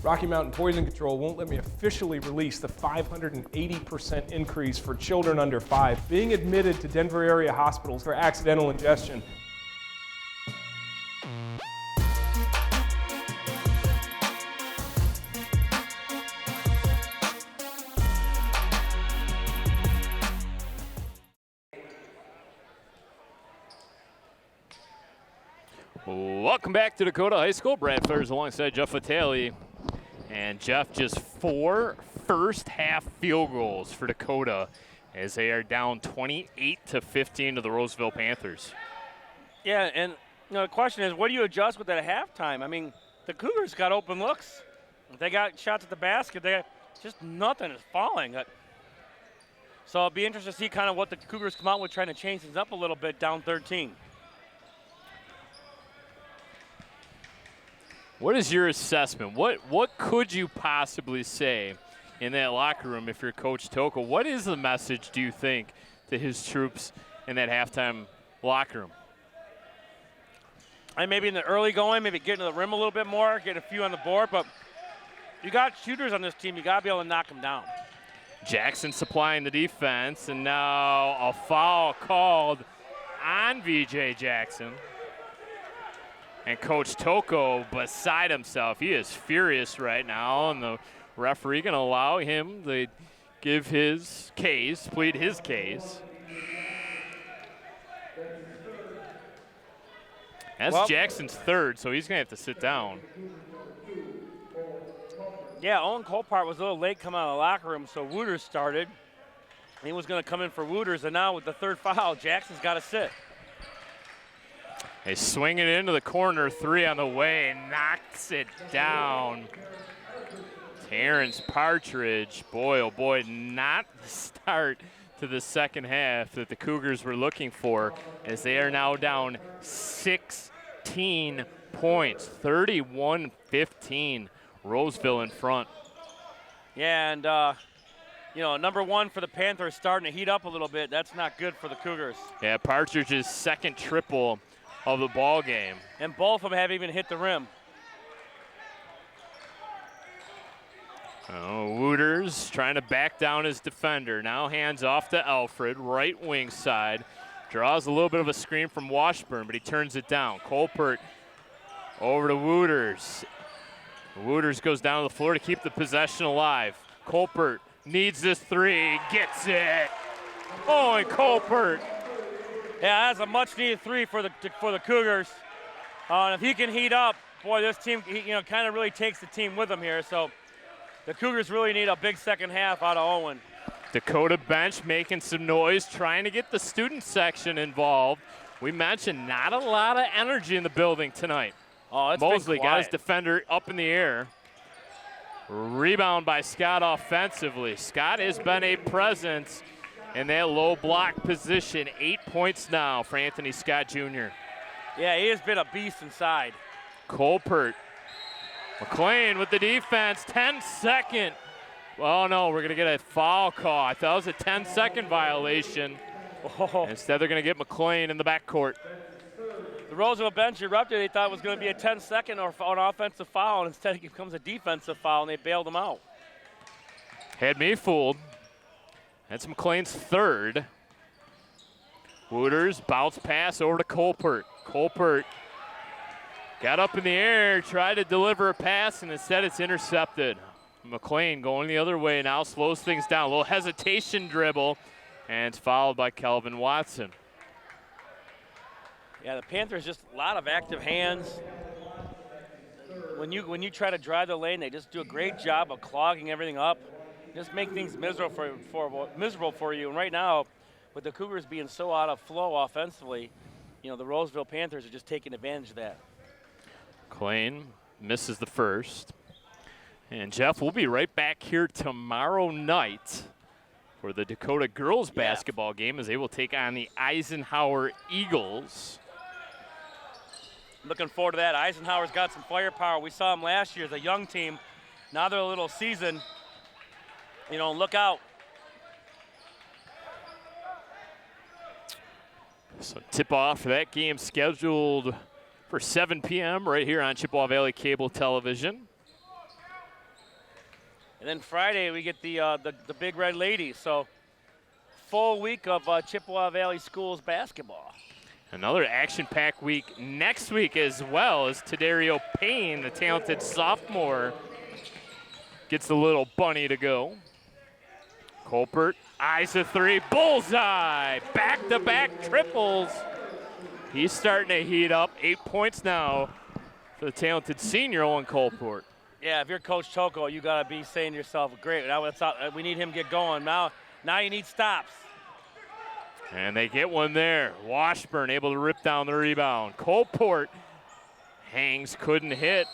Rocky Mountain Poison Control won't let me officially release the 580% increase for children under 5 being admitted to Denver area hospitals for accidental ingestion. Welcome back to Dakota High School. Brad Flares alongside Jeff Vitale. And Jeff, just 4 first-half field goals for Dakota as they are down 28-15 to the Roseville Panthers. Yeah, and the question is, what do you adjust with that at halftime? I mean, the Cougars got open looks. They got shots at the basket. They got just nothing is falling. So it'll be interesting to see kind of what the Cougars come out with, trying to change things up a little bit, down 13. What is your assessment? What could you possibly say in that locker room if you're Coach Toko? What is the message, do you think, to his troops in that halftime locker room? And maybe in the early going, maybe getting to the rim a little bit more, get a few on the board. But you got shooters on this team. You got to be able to knock them down. Jackson supplying the defense, and now a foul called on VJ Jackson. And Coach Toko beside himself. He is furious right now, and the referee going to allow him to give his case, plead his case. That's Jackson's third, so he's going to have to sit down. Yeah, Owen Colpart was a little late coming out of the locker room, so Wooters started. He was going to come in for Wooters, and now with the third foul, Jackson's got to sit. They swing it into the corner, 3 on the way, and knocks it down. Terrence Partridge, boy, oh boy, not the start to the second half that the Cougars were looking for, as they are now down 16 points, 31-15, Roseville in front. Yeah, and number 1 for the Panthers starting to heat up a little bit. That's not good for the Cougars. Yeah, Partridge's second triple of the ball game. And both of them haven't even hit the rim. Oh, Wooters trying to back down his defender. Now hands off to Alfred, right wing side. Draws a little bit of a screen from Washburn, but he turns it down. Colpert over to Wooters. Wooters goes down to the floor to keep the possession alive. Colpert needs this 3, gets it. Oh, and Colpert. Yeah, that's a much-needed 3 for the Cougars. And if he can heat up, boy, this team, kind of really takes the team with them here. So the Cougars really need a big second half out of Owen. Dakota bench making some noise, trying to get the student section involved. We mentioned not a lot of energy in the building tonight. Oh, it's Mosley been got quiet. his defender up in the air. Rebound by Scott offensively. Scott has been a presence in that low block position. 8 points now for Anthony Scott Jr. Yeah, he has been a beast inside. Colpert. McLean with the defense. 10-second. Oh, no, we're going to get a foul call. I thought it was a 10-second violation. Oh. Instead, they're going to get McLean in the backcourt. The Roseville bench erupted. They thought it was going to be a 10-second or an offensive foul, and instead it becomes a defensive foul, and they bailed him out. Had me fooled. That's McLean's third. Wooters bounce pass over to Colpert. Colpert got up in the air, tried to deliver a pass, and instead it's intercepted. McLean going the other way now, slows things down. A little hesitation dribble, and it's fouled by Kelvin Watson. Yeah, the Panthers just a lot of active hands. When you try to drive the lane, they just do a great job of clogging everything up. Just make things miserable for you. And right now, with the Cougars being so out of flow offensively, the Roseville Panthers are just taking advantage of that. McLean misses the first. And Jeff, we'll be right back here tomorrow night for the Dakota girls basketball game as they will take on the Eisenhower Eagles. Looking forward to that. Eisenhower's got some firepower. We saw them last year as a young team. Now they're a little seasoned. Look out. So tip-off for that game scheduled for 7 p.m. right here on Chippewa Valley Cable Television. And then Friday we get the Big Red Ladies. So full week of Chippewa Valley Schools basketball. Another action-packed week next week as well as Tadario Payne, the talented sophomore, gets the little bunny to go. Colpert eyes a three, bullseye, back-to-back triples. He's starting to heat up. 8 points now for the talented senior Owen Colpert. Yeah, if you're Coach Toko, you got to be saying to yourself, great, we need him to get going. Now you need stops. And they get one there. Washburn able to rip down the rebound. Colpert hangs, couldn't hit.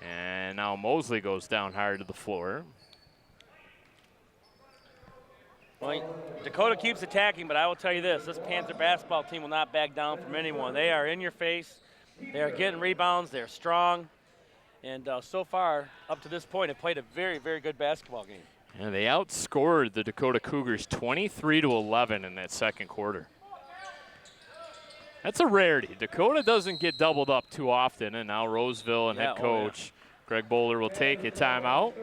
And now Mosley goes down hard to the floor. Well, Dakota keeps attacking, but I will tell you this Panther basketball team will not back down from anyone. They are in your face. They are getting rebounds. They're strong. And so far, up to this point, have played a very, very good basketball game. And they outscored the Dakota Cougars 23-11 in that second quarter. That's a rarity. Dakota doesn't get doubled up too often, and now Roseville and head coach Greg Bowler will take a timeout.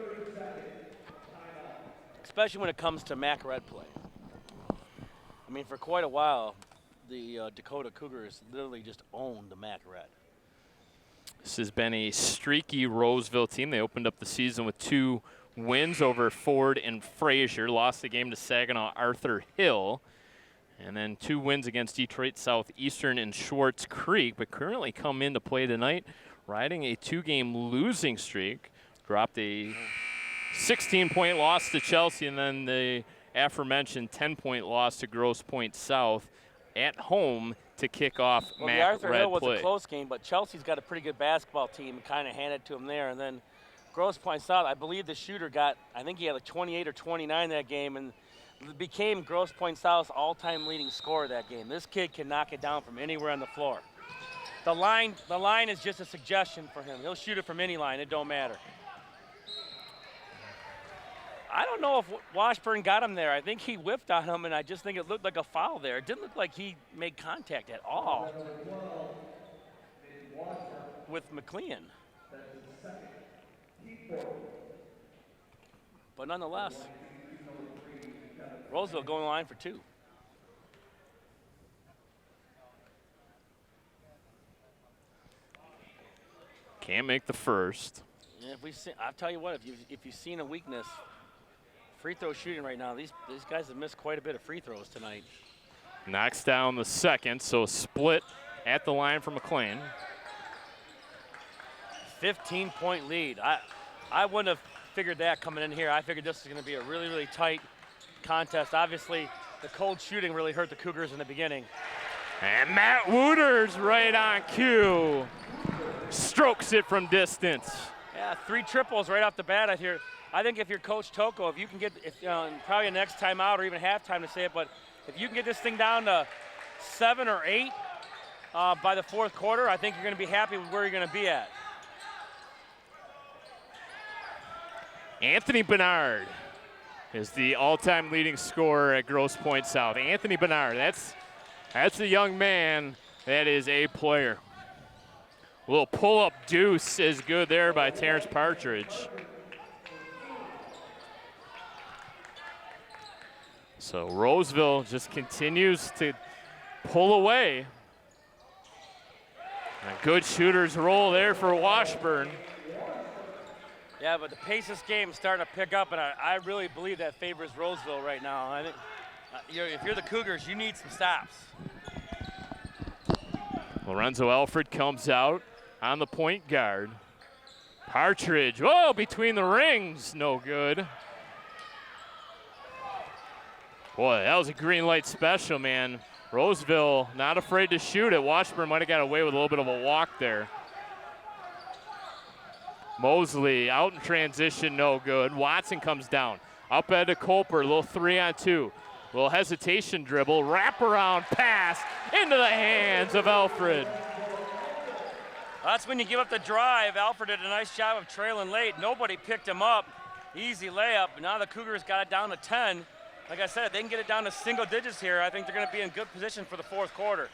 Especially when it comes to MAC Red play. I mean, for quite a while, the Dakota Cougars literally just owned the MAC Red. This has been a streaky Roseville team. They opened up the season with 2 wins over Ford and Fraser, lost the game to Saginaw Arthur Hill, and then 2 wins against Detroit Southeastern and Schwartz Creek, but currently come into play tonight riding a 2-game losing streak. Dropped a 16-point loss to Chelsea, and then the aforementioned 10-point loss to Grosse Pointe South at home to kick off well, MAC the Arthur Red Hill was play. a close game, but Chelsea's got a pretty good basketball team, kind of handed to them there. And then Grosse Pointe South, I believe the shooter I think he had like 28 or 29 that game, and became Grosse Pointe South's all-time leading scorer that game. This kid can knock it down from anywhere on the floor. The line is just a suggestion for him. He'll shoot it from any line. It don't matter. I don't know if Washburn got him there. I think he whipped on him, and I just think it looked like a foul there. It didn't look like he made contact at all with McLean. But nonetheless, Roseville going line for 2. Can't make the first. Yeah, I'll tell you what, if you've seen a weakness, free throw shooting right now, these guys have missed quite a bit of free throws tonight. Knocks down the second, so split at the line for McLean. 15-point lead. I wouldn't have figured that coming in here. I figured this was going to be a really, really tight contest. Obviously, the cold shooting really hurt the Cougars in the beginning. And Matt Wooters right on cue. Strokes it from distance. Yeah, 3 triples right off the bat. I think if you're Coach Toko, if you can get, probably a next time out or even halftime to say it, but if you can get this thing down to 7 or 8 by the fourth quarter, I think you're going to be happy with where you're going to be at. Anthony Bernard is the all-time leading scorer at Grosse Pointe South. Anthony Bernard, that's a young man that is a player. A little pull-up deuce is good there by Terrence Partridge. So Roseville just continues to pull away. A good shooter's roll there for Washburn. Yeah, but the pace of this game is starting to pick up, and I really believe that favors Roseville right now. I think if you're the Cougars, you need some stops. Lorenzo Alfred comes out on the point guard. Partridge, whoa, between the rings, no good. Boy, that was a green light special, man. Roseville not afraid to shoot it. Washburn might have got away with a little bit of a walk there. Mosley out in transition, no good. Watson comes down. Up at to Colper, a little 3-on-2. Little hesitation dribble, wraparound pass into the hands of Alfred. That's when you give up the drive. Alfred did a nice job of trailing late. Nobody picked him up. Easy layup. Now the Cougars got it down to 10. Like I said, if they can get it down to single digits here, I think they're going to be in good position for the fourth quarter.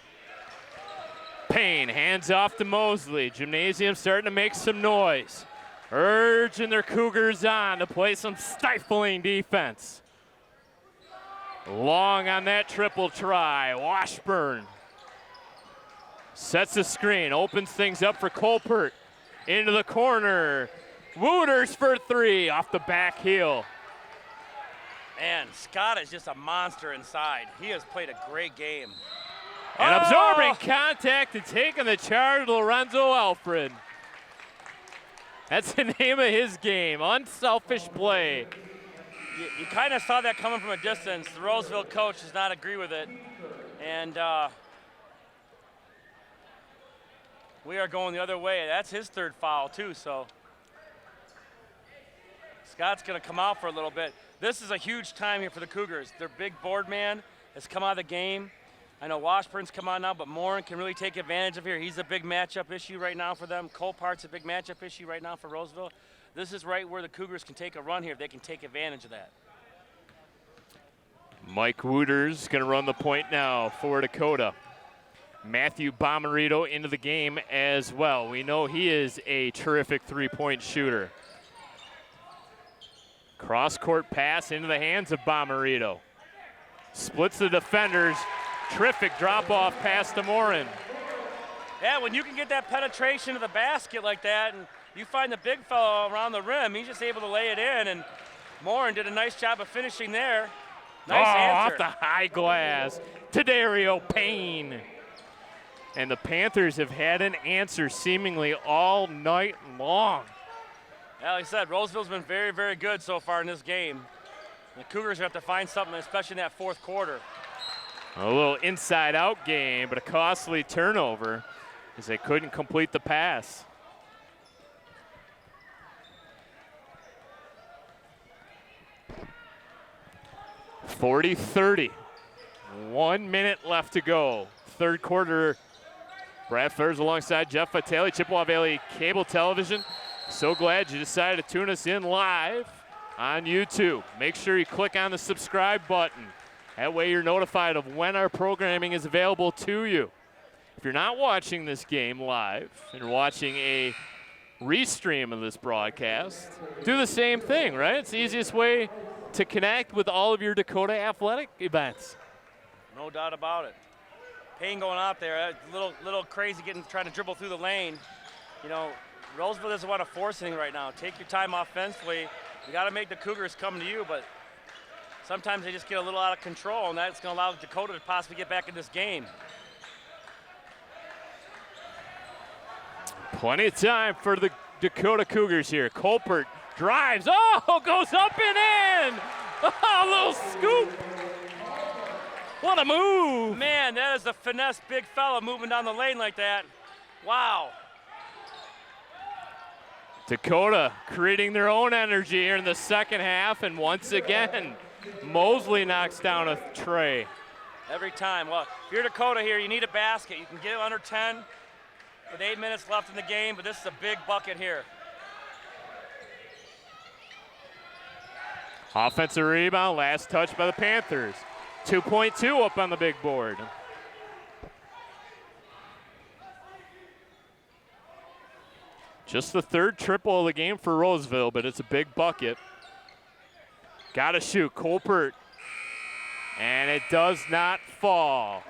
Payne hands off to Mosley. Gymnasium starting to make some noise. Urging their Cougars on to play some stifling defense. Long on that triple try. Washburn sets the screen, opens things up for Colpert. Into the corner. Wooters for 3 off the back heel. Man, Scott is just a monster inside. He has played a great game. And absorbing contact and taking the charge, Lorenzo Alfred. That's the name of his game, unselfish play. You kind of saw that coming from a distance. The Roseville coach does not agree with it. And we are going the other way. That's his 3rd foul too, so. Scott's gonna come out for a little bit. This is a huge time here for the Cougars. Their big board man has come out of the game. I know Washburn's come on now, but Morin can really take advantage of here. He's a big matchup issue right now for them. Colpart's a big matchup issue right now for Roseville. This is right where the Cougars can take a run here if they can take advantage of that. Mike Wooters going to run the point now for Dakota. Matthew Bomarito into the game as well. We know he is a terrific 3-point shooter. Cross-court pass into the hands of Bomarito. Splits the defenders. Terrific drop-off pass to Morin. Yeah, when you can get that penetration to the basket like that and you find the big fellow around the rim, he's just able to lay it in, and Morin did a nice job of finishing there. Nice answer. Off the high glass to Dario Payne. And the Panthers have had an answer seemingly all night long. Yeah, like I said, Roseville's been very, very good so far in this game. The Cougars have to find something, especially in that fourth quarter. A little inside-out game, but a costly turnover as they couldn't complete the pass. .40-30. 1 minute left to go. Third quarter. Brad Furs alongside Jeff Vitale, Chippewa Valley Cable Television. So glad you decided to tune us in live on YouTube. Make sure you click on the subscribe button. That way you're notified of when our programming is available to you. If you're not watching this game live and you're watching a restream of this broadcast, do the same thing, right? It's the easiest way to connect with all of your Dakota athletic events. No doubt about it. Payne going out there, a little crazy trying to dribble through the lane. You know, Roseville doesn't want to force anything right now. Take your time offensively. You got to make the Cougars come to you, but sometimes they just get a little out of control, and that's going to allow Dakota to possibly get back in this game. Plenty of time for the Dakota Cougars here. Colpert drives. Oh, goes up and in. A little scoop. What a move. Man, that is a finesse big fella moving down the lane like that. Wow. Dakota creating their own energy here in the second half, and once again, Mosley knocks down a tray. Every time. Well, if you're Dakota here, you need a basket. You can get under 10 with 8 minutes left in the game, but this is a big bucket here. Offensive rebound, last touch by the Panthers. 2.2 up on the big board. Just the third triple of the game for Roseville, but it's a big bucket. Got to shoot, Colpert. And it does not fall.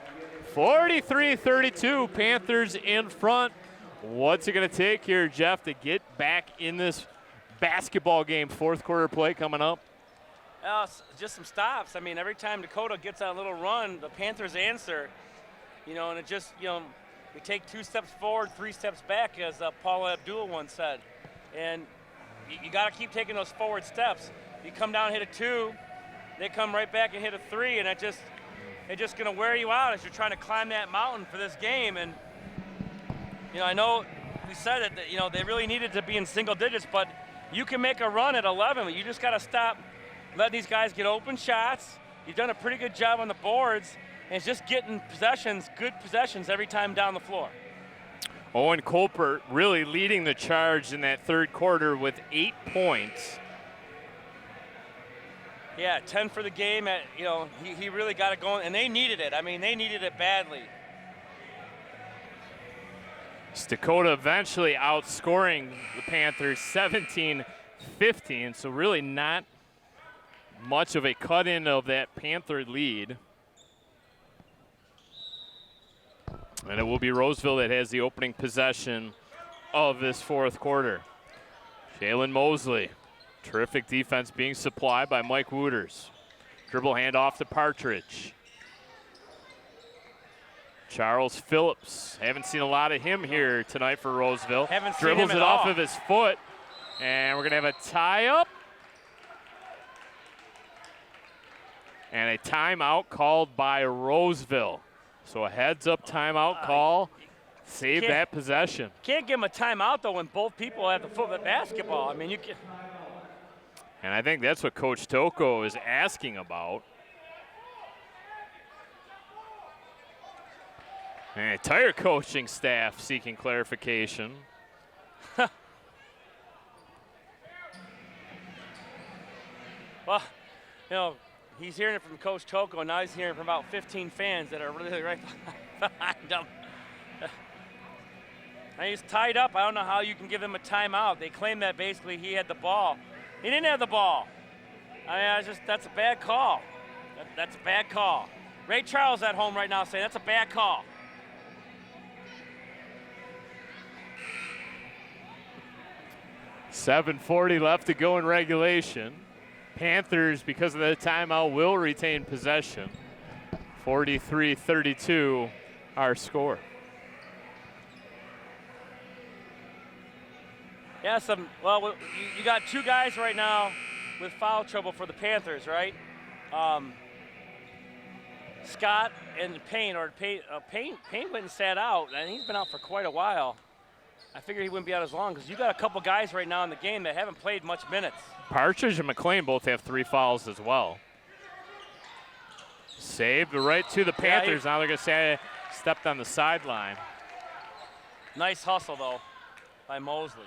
43-32, Panthers in front. What's it going to take here, Jeff, to get back in this basketball game? Fourth quarter play coming up. Just some stops. I mean, every time Dakota gets on a little run, the Panthers answer. You know, and it just, you know, we take 2 steps forward, 3 steps back, as Paula Abdul once said. And you got to keep taking those forward steps. You come down and hit a 2, they come right back and hit a 3, and it's just going to wear you out as you're trying to climb that mountain for this game. And, you know, I know we said it, that, you know, they really needed to be in single digits, but you can make a run at 11, but you just got to stop letting these guys get open shots. You've done a pretty good job on the boards, and it's just getting possessions, good possessions every time down the floor. Owen Colpert really leading the charge in that third quarter with 8 points. Yeah, 10 for the game. You know, he really got it going, and they needed it. I mean, they needed it badly. Dakota eventually outscoring the Panthers 17-15, so really not much of a cut-in of that Panther lead. And it will be Roseville that has the opening possession of this fourth quarter. Jalen Mosley, terrific defense being supplied by Mike Wooters. Dribble handoff to Partridge. Charles Phillips, haven't seen a lot of him here tonight for Roseville. Haven't seen Dribbles him it at off all. of his foot, and we're gonna have a tie-up. And a timeout called by Roseville. So a heads-up timeout call. Save that possession. Can't give him a timeout, though, when both people have the foot of basketball. I mean, you can. And I think that's what Coach Toko is asking about. And entire coaching staff seeking clarification. Well, you know, he's hearing it from Coach Toko, and now he's hearing it from about 15 fans that are really right behind him. And he's tied up. I don't know how you can give him a timeout. They claim that basically he had the ball. He didn't have the ball. I mean, that's a bad call. That's a bad call. Ray Charles at home right now saying that's a bad call. .740 left to go in regulation. Panthers, because of the timeout, will retain possession. 43-32, our score. Yeah, well, you got 2 guys right now with foul trouble for the Panthers, right? Scott and Payne went and sat out, and he's been out for quite a while. I figured he wouldn't be out as long because you got a couple guys right now in the game that haven't played much minutes. Partridge and McLean both have 3 fouls as well. Saved right to the Panthers. Now they're going to say stepped on the sideline. Nice hustle, though, by Mosley.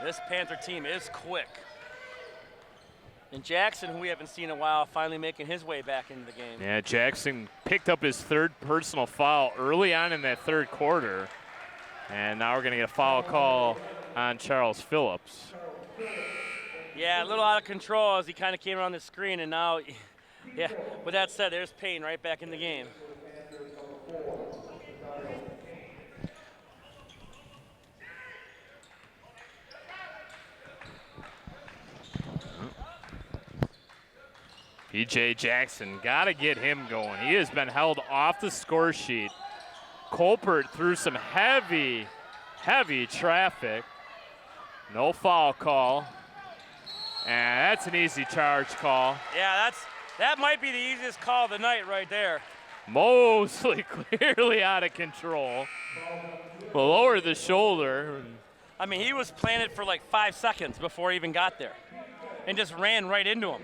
This Panther team is quick. And Jackson, who we haven't seen in a while, finally making his way back into the game. Yeah, Jackson picked up his 3rd personal foul early on in that third quarter. And now we're going to get a foul call on Charles Phillips. Yeah, a little out of control as he kind of came around the screen, and now, yeah, with that said, there's Payne right back in the game. P.J. Jackson, got to get him going. He has been held off the score sheet Colpert through some heavy traffic. No foul call. And that's an easy charge call. Yeah, that might be the easiest call of the night right there. Mosley clearly out of control. Lowered the shoulder. I mean, he was planted for like 5 seconds before he even got there and just ran right into him.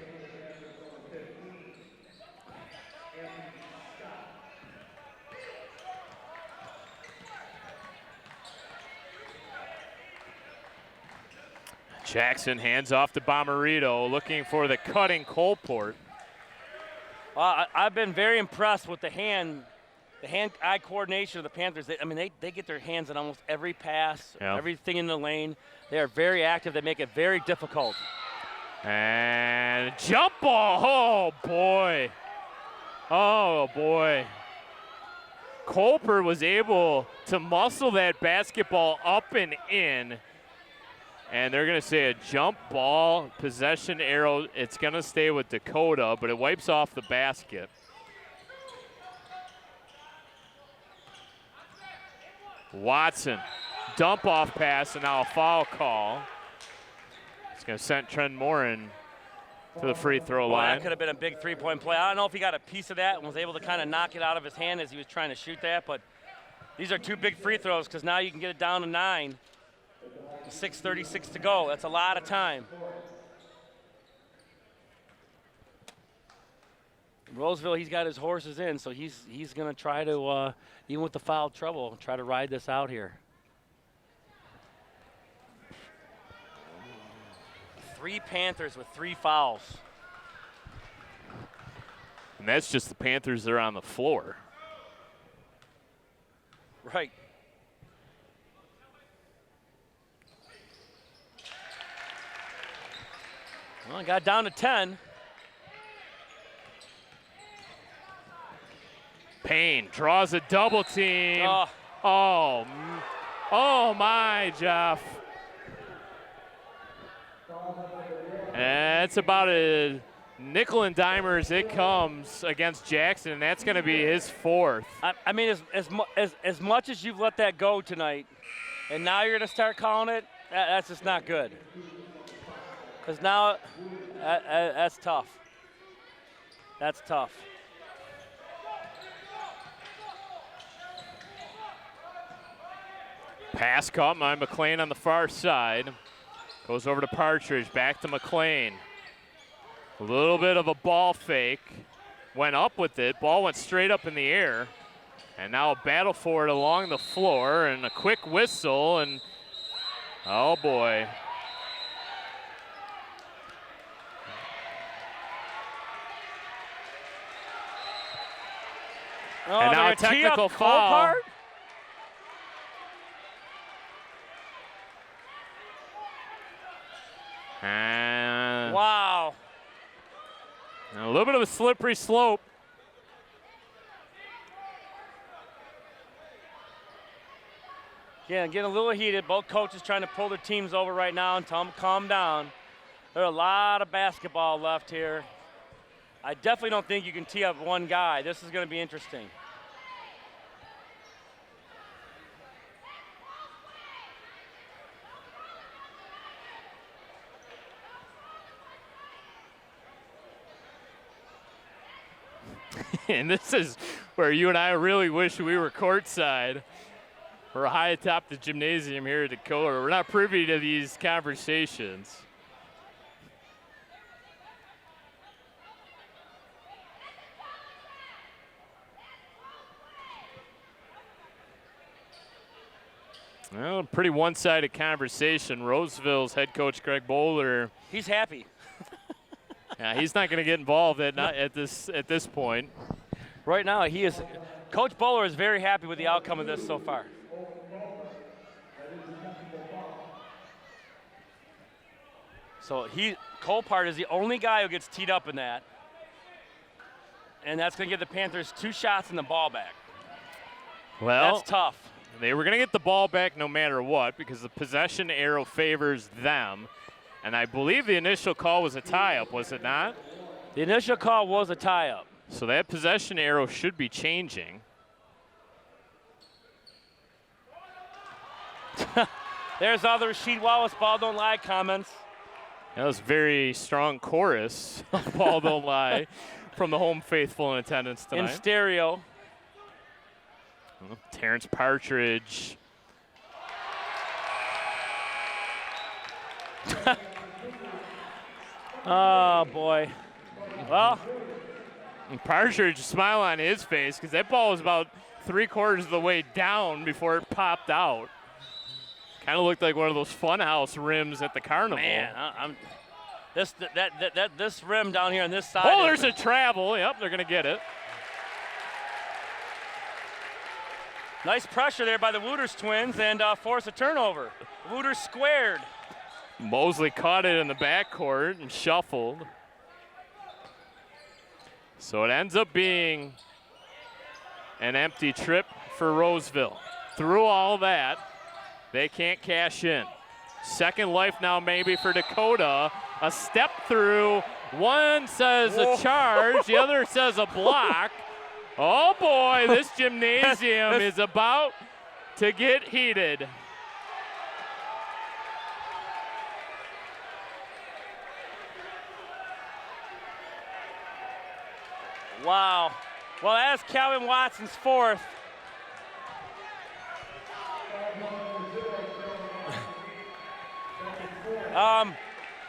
Jackson hands off to Bomarito, looking for the cutting Colport. I've been very impressed with the hand-eye coordination of the Panthers. They get their hands on almost every pass, everything in the lane. They are very active. They make it very difficult. And jump ball. Oh, boy. Oh, boy. Colpert was able to muscle that basketball up and in. And they're going to say a jump ball, possession arrow. It's going to stay with Dakota, but it wipes off the basket. Watson, dump off pass, and now a foul call. It's going to send Trent Morin to the free throw line. That could have been a big three-point play. I don't know if he got a piece of that and was able to kind of knock it out of his hand as he was trying to shoot that, but these are 2 big free throws because now you can get it down to 9. 6:36 to go. That's a lot of time. Roseville, he's got his horses in, so he's going to try to, even with the foul trouble, try to ride this out here. 3 Panthers with 3 fouls. And that's just the Panthers that are on the floor. Right. Well, it got down to 10. Payne draws a double team. Oh my, Jeff. That's about a nickel and dimer as it comes against Jackson, and that's going to be his 4th. I mean, as much as you've let that go tonight, and now you're going to start calling it, that's just not good. Because now, that's tough. That's tough. Pass caught by McLean on the far side. Goes over to Partridge, back to McLean. A little bit of a ball fake. Went up with it. Ball went straight up in the air. And now a battle for it along the floor and a quick whistle. And oh boy. Oh, and now a technical foul. And wow. A little bit of a slippery slope. Yeah, getting a little heated. Both coaches trying to pull their teams over right now and tell them to calm down. There's a lot of basketball left here. I definitely don't think you can tee up one guy. This is going to be interesting. And this is where you and I really wish we were courtside. We're high atop the gymnasium here at Dakota. We're not privy to these conversations. Well, pretty one-sided conversation. Roseville's head coach Greg Bowler. He's happy. Yeah, he's not going to get involved at this point. Right now, he is. Coach Bowler is very happy with the outcome of this so far. So Colpart is the only guy who gets teed up in that, and that's going to give the Panthers 2 shots in the ball back. Well, that's tough. They were going to get the ball back no matter what because the possession arrow favors them. And I believe the initial call was a tie-up, was it not? The initial call was a tie-up. So that possession arrow should be changing. There's all the Rasheed Wallace ball don't lie comments. That was very strong chorus. Ball don't lie from the home faithful in attendance tonight. In stereo. Terrence Partridge. Oh, boy. Well. And Partridge, smile on his face, because that ball was about 3/4 of the way down before it popped out. Kind of looked like one of those funhouse rims at the carnival. Man, this rim down here on this side. Oh, there's a travel. Yep, they're going to get it. Nice pressure there by the Wooters twins and force a turnover. Wooters squared. Mosley caught it in the backcourt and shuffled. So it ends up being an empty trip for Roseville. Through all that, they can't cash in. Second life now maybe for Dakota. A step through. One says a charge, the other says a block. Oh boy, this gymnasium is about to get heated. Wow. Well, that's Calvin Watson's fourth.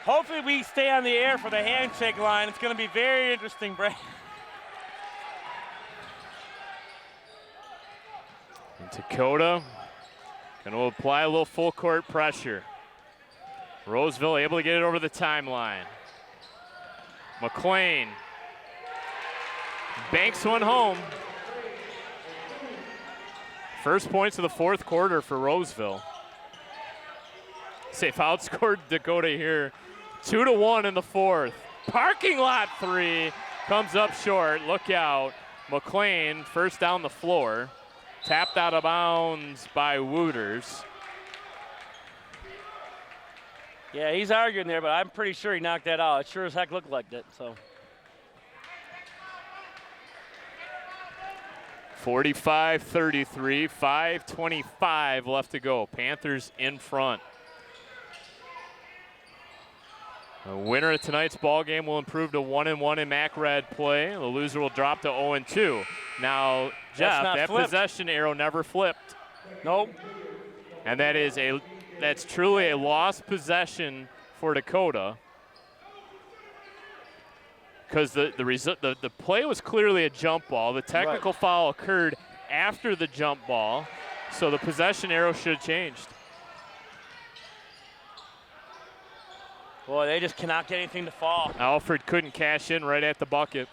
Hopefully we stay on the air for the handshake line. It's going to be very interesting, Brad. And Dakota going to apply a little full court pressure. Roseville able to get it over the timeline. McLean banks one home. First points of the fourth quarter for Roseville. They've outscored Dakota here 2-1 in the fourth. Parking lot three comes up short. Look out. McLean first down the floor. Tapped out of bounds by Wooters. Yeah, he's arguing there, but I'm pretty sure he knocked that out. It sure as heck looked like that. So 45-33, 5:25 left to go. Panthers in front. The winner of tonight's ball game will improve to 1-1 in MAC Red play. The loser will drop to 0-2. Now, Jeff, that possession arrow never flipped. Nope. And that's truly a lost possession for Dakota. Because the play was clearly a jump ball. The technical foul occurred after the jump ball, so the possession arrow should have changed. Boy, they just cannot get anything to fall. Alfred couldn't cash in right at the bucket.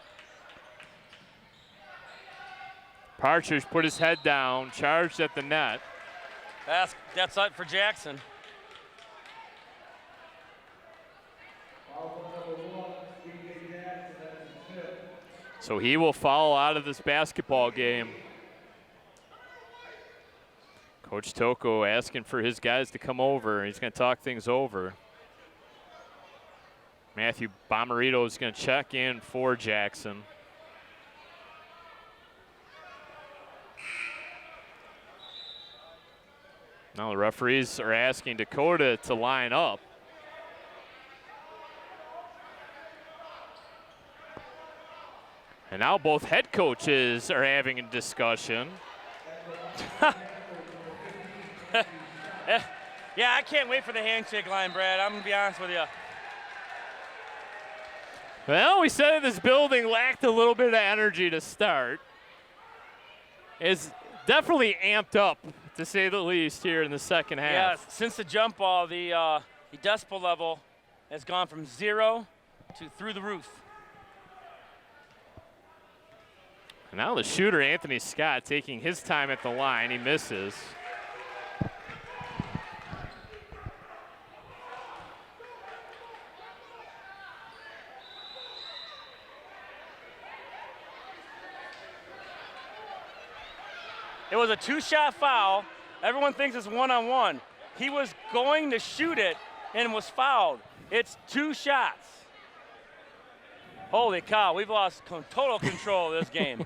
Partridge put his head down, charged at the net. That's it for Jackson. So he will foul out of this basketball game. Coach Toko asking for his guys to come over. He's going to talk things over. Matthew Bomarito is going to check in for Jackson. Now the referees are asking Dakota to line up. And now both head coaches are having a discussion. Yeah, I can't wait for the handshake line, Brad. I'm going to be honest with you. Well, we said this building lacked a little bit of energy to start. It's definitely amped up, to say the least, here in the second half. Yeah, since the jump ball, the decibel level has gone from 0 to through the roof. And now the shooter, Anthony Scott, taking his time at the line. He misses. It was a two-shot foul. Everyone thinks it's one-on-one. He was going to shoot it and was fouled. It's 2 shots. Holy cow, we've lost total control of this game.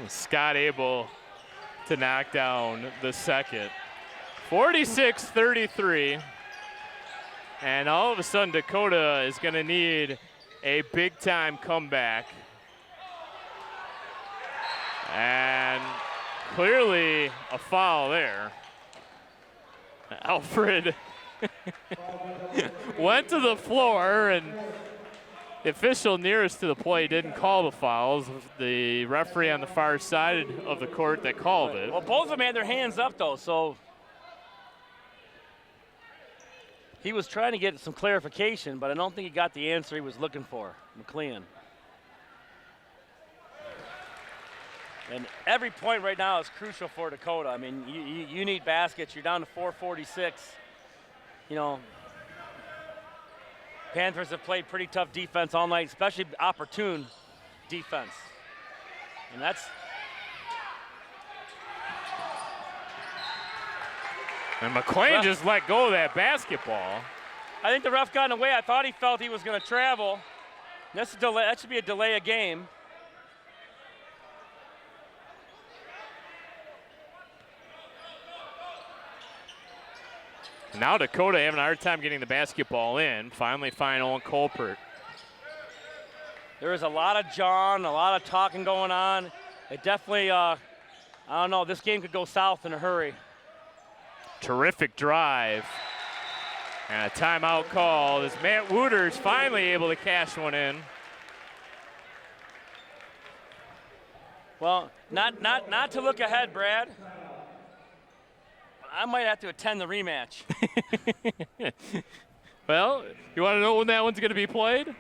Scott able to knock down the second. 46-33. And all of a sudden, Dakota is going to need a big-time comeback. And clearly a foul there. Alfred went to the floor, and the official nearest to the play didn't call the fouls. The referee on the far side of the court that called it. Well, both of them had their hands up, though, so he was trying to get some clarification, but I don't think he got the answer he was looking for, McLean. And every point right now is crucial for Dakota. I mean, you need baskets. You're down to 446. You know, Panthers have played pretty tough defense all night, especially opportune defense. And that's and McLean just let go of that basketball. I think the ref got in the way. I thought he felt he was going to travel. That's a delay. That should be a delay of game. Now Dakota having a hard time getting the basketball in. Finally find Owen Colpert. There is a lot of John, a lot of talking going on. It definitely, I don't know, this game could go south in a hurry. Terrific drive. And a timeout call as Matt Wooters finally able to cash one in. Well, not to look ahead, Brad. I might have to attend the rematch. Well, you want to know when that one's going to be played?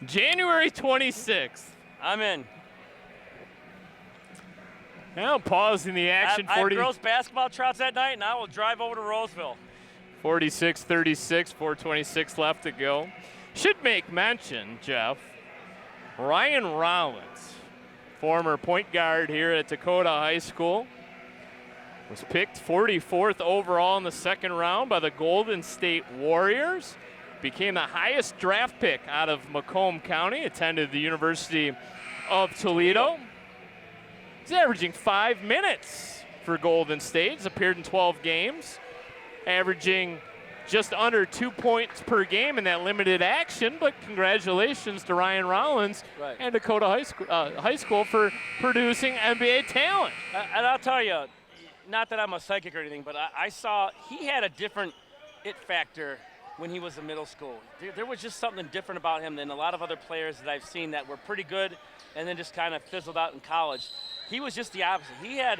January 26th. I'm in. Now pausing the action. I have girls basketball tryouts that night, and I will drive over to Roseville. 46-36, 4:26 left to go. Should make mention, Jeff, Ryan Rollins, former point guard here at Dakota High School, was picked 44th overall in the second round by the Golden State Warriors. Became the highest draft pick out of Macomb County. Attended the University of Toledo. He's averaging 5 minutes for Golden State. He's appeared in 12 games, averaging just under 2 points per game in that limited action. But congratulations to Ryan Rollins and Dakota High School for producing NBA talent. And I'll tell you, not that I'm a psychic or anything, but I saw he had a different it factor when he was in middle school. There was just something different about him than a lot of other players that I've seen that were pretty good and then just kind of fizzled out in college. He was just the opposite. He had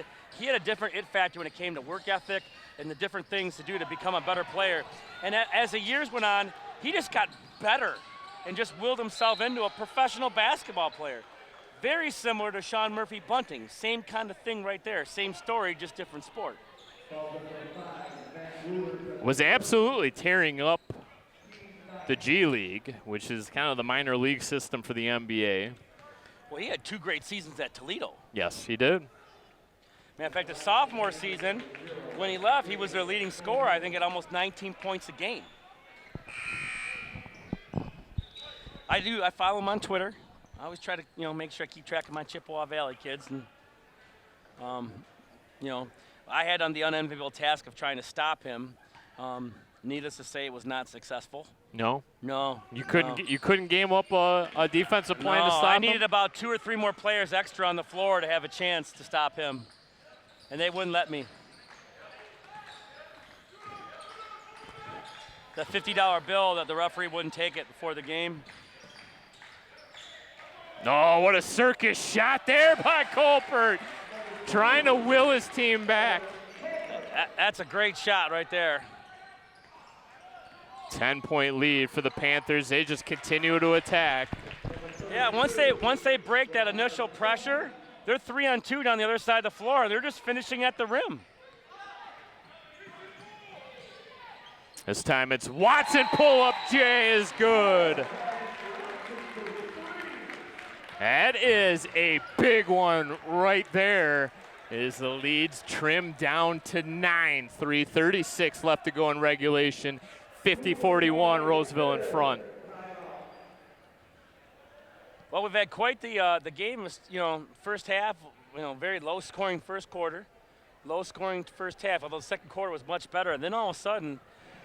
a different it factor when it came to work ethic and the different things to do to become a better player. And as the years went on, he just got better and just willed himself into a professional basketball player. Very similar to Sean Murphy Bunting. Same kind of thing right there. Same story, just different sport. Was absolutely tearing up the G League, which is kind of the minor league system for the NBA. Well, he had 2 great seasons at Toledo. Yes, he did. In fact, the sophomore season, when he left, he was their leading scorer, I think, at almost 19 points a game. I follow him on Twitter. I always try to, make sure I keep track of my Chippewa Valley kids. And, I had on the unenviable task of trying to stop him. Needless to say, it was not successful. No? No. You couldn't game up a defensive plan to stop him? I needed about 2 or 3 more players extra on the floor to have a chance to stop him. And they wouldn't let me. The $50 bill that the referee wouldn't take it before the game. Oh, what a circus shot there by Colpert. Trying to will his team back. That's a great shot right there. 10-point lead for the Panthers. They just continue to attack. Yeah, once they break that initial pressure, they're 3-on-2 down the other side of the floor. They're just finishing at the rim. This time it's Watson. Pull-up J is good. That is a big one right there. Is the leads trimmed down to 9. 3:36 left to go in regulation. 50-41, Roseville in front. Well, we've had quite the game. First half, very low-scoring first quarter, low-scoring first half. Although the second quarter was much better, and then all of a sudden,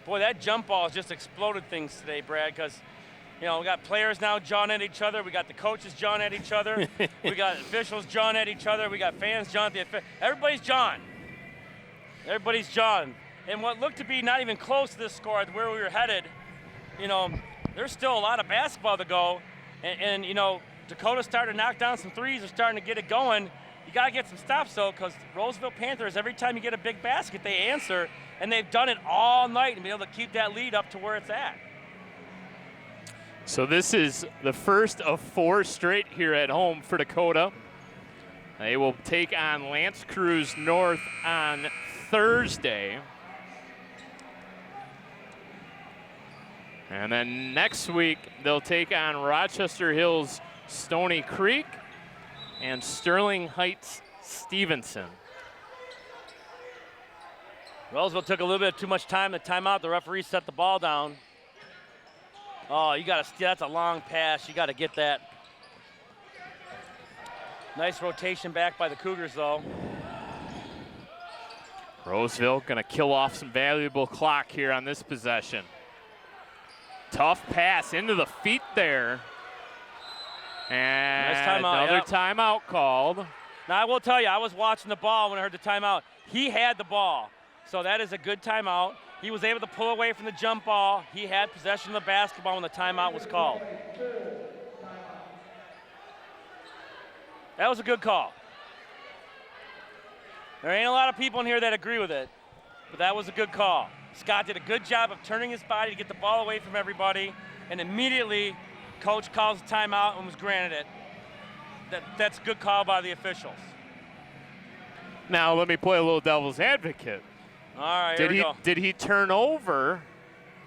boy, that jump ball has just exploded things today, Brad. Because we got players now jawing at each other. We got the coaches jawing at each other. We got officials jawing at each other. We got fans jawing at the everybody's jawing. Everybody's jawing. And what looked to be not even close to this score, where we were headed, there's still a lot of basketball to go. And Dakota started to knock down some threes. They're starting to get it going. You got to get some stops, though, because Roseville Panthers, every time you get a big basket, they answer. And they've done it all night and be able to keep that lead up to where it's at. So this is the first of 4 straight here at home for Dakota. They will take on L'Anse Creuse North on Thursday. And then next week, they'll take on Rochester Hills Stony Creek and Sterling Heights Stevenson. Roseville took a little bit too much time to timeout. The referee set the ball down. Oh, that's a long pass. You got to get that. Nice rotation back by the Cougars, though. Roseville going to kill off some valuable clock here on this possession. Tough pass into the feet there. And nice timeout, another timeout called. Now, I will tell you, I was watching the ball when I heard the timeout. He had the ball, so that is a good timeout. He was able to pull away from the jump ball. He had possession of the basketball when the timeout was called. That was a good call. There ain't a lot of people in here that agree with it, but that was a good call. Scott did a good job of turning his body to get the ball away from everybody, and immediately coach calls a timeout and was granted it. That's a good call by the officials. Now let me play a little devil's advocate. All right, here we go. Did he turn over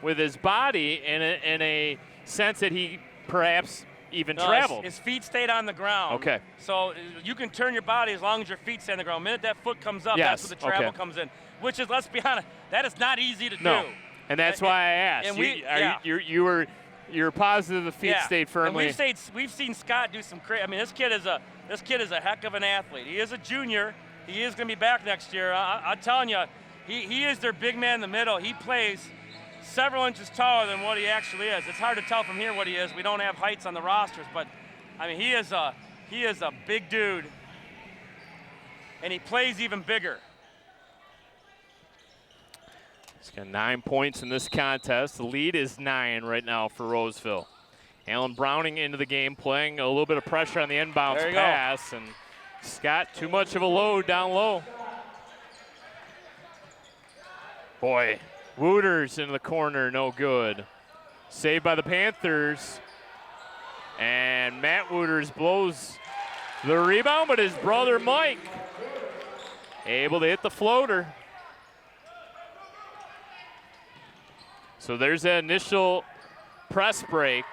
with his body in a sense that he perhaps even traveled? His feet stayed on the ground. Okay. So you can turn your body as long as your feet stay on the ground. The minute that foot comes up, that's where the travel comes in. Which is, let's be honest, that is not easy to do. And that's why I asked. And you're positive the feet stayed firmly. And we've seen Scott do some crazy. I mean, this kid is a heck of an athlete. He is a junior. He is going to be back next year. I'm telling you, he is their big man in the middle. He plays several inches taller than what he actually is. It's hard to tell from here what he is. We don't have heights on the rosters, but I mean, he is a big dude, and he plays even bigger. He's got 9 points in this contest. The lead is 9 right now for Roseville. Alan Browning into the game, playing a little bit of pressure on the inbounds pass, and Scott, too much of a load down low. Boy, Wooters in the corner, no good. Saved by the Panthers. And Matt Wooters blows the rebound, but his brother Mike able to hit the floater. So there's that initial press break.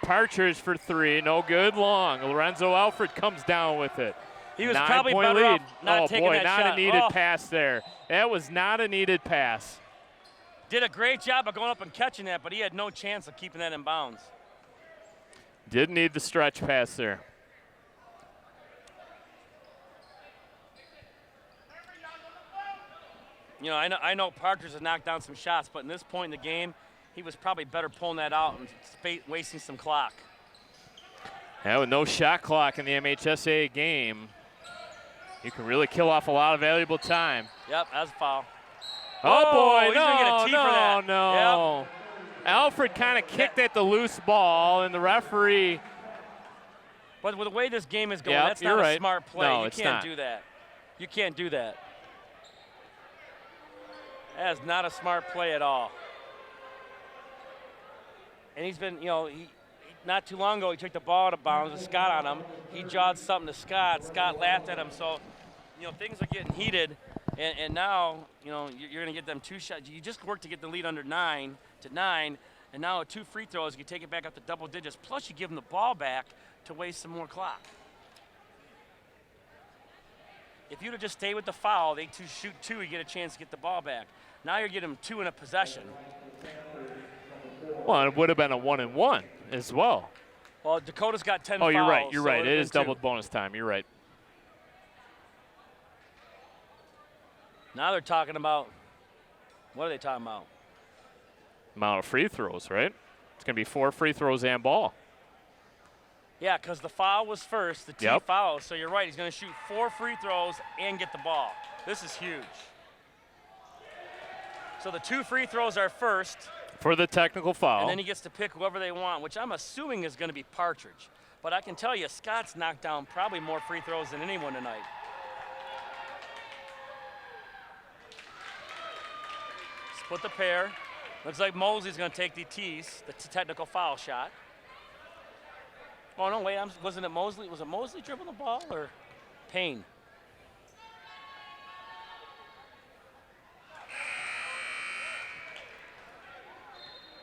Partridge for 3, no good long. Lorenzo Alfred comes down with it. He was probably better off not taking that shot. Not a needed pass there. That was not a needed pass. Did a great job of going up and catching that, but he had no chance of keeping that in bounds. Didn't need the stretch pass there. I know Partridge has knocked down some shots, but in this point in the game, he was probably better pulling that out and wasting some clock. Yeah, with no shot clock in the MHSA game, you can really kill off a lot of valuable time. Yep, that's a foul. Oh, boy, he's gonna get a tee for that. No. Yep. Alfred kind of kicked at the loose ball, and the referee. But with the way this game is going, that's not a smart play. No, you can't do that. You can't do that. That is not a smart play at all. And he's been, not too long ago, he took the ball out of bounds with Scott on him. He jawed something to Scott. Scott laughed at him. So, things are getting heated. And now, you're going to get them 2 shots. You just worked to get the lead under 9 to 9. And now with 2 free throws, you take it back up to double digits. Plus, you give them the ball back to waste some more clock. If you'd have just stayed with the foul, they shoot 2, you get a chance to get the ball back. Now you're getting them 2 in a possession. Well, it would have been a 1-and-1 as well. Well, Dakota's got 10 Oh, fouls. you're right. You're so right. would've It been is 2. double bonus time. You're right. Now they're talking about, what are they talking about? Amount of free throws, right? It's going to be 4 free throws and ball. Yeah, because the foul was first, the Yep. foul. So you're right. He's going to shoot 4 free throws and get the ball. This is huge. So the 2 free throws are first, For the technical foul. and then he gets to pick whoever they want, which I'm assuming is going to be Partridge. But I can tell you, Scott's knocked down probably more free throws than anyone tonight. Split the pair. Looks like Mosley's going to take the tees, the technical foul shot. Oh, no, wait, wasn't it Mosley? Was it Mosley dribbling the ball or Payne?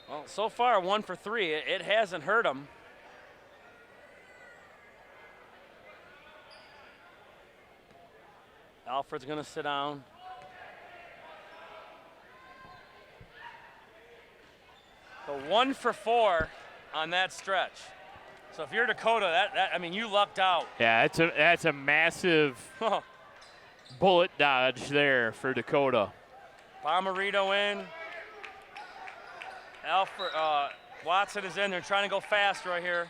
Well, so far, 1 for 3. It hasn't hurt him. Alfred's going to sit down. So 1 for 4 on that stretch. So if you're Dakota, I mean, you lucked out. Yeah, that's a massive bullet dodge there for Dakota. Bomarito in. Alfred, Watson is in. They're trying to go fast right here.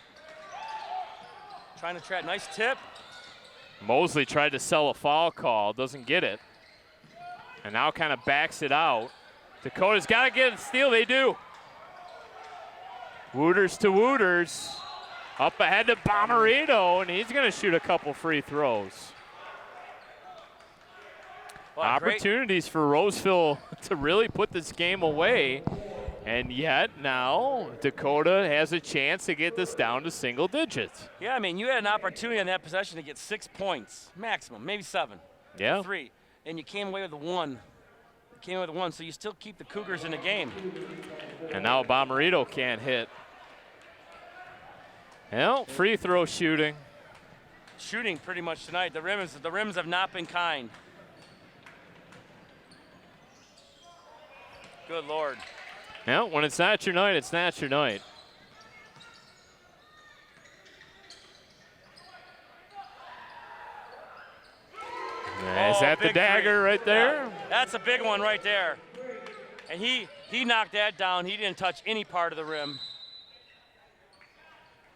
Trying to trap. Nice tip. Mosley tried to sell a foul call, doesn't get it. And now kind of backs it out. Dakota's got to get a steal. They do. Wooters to Wooters. Up ahead to Bomarito, and he's going to shoot a couple free throws. Well, Opportunities for Roseville to really put this game away. And yet now Dakota has a chance to get this down to single digits. Yeah, I mean, you had an opportunity on that possession to get 6 points, maximum, maybe 7. Yeah. 3. And you came away with 1. So you still keep the Cougars in the game. And now Bomarito can't hit. Well, free throw shooting. Shooting pretty much tonight. The rims have not been kind. Good Lord. Well, when it's not your night, it's not your night. Is that the dagger right there? Yeah, that's a big one right there. And he knocked that down. He didn't touch any part of the rim.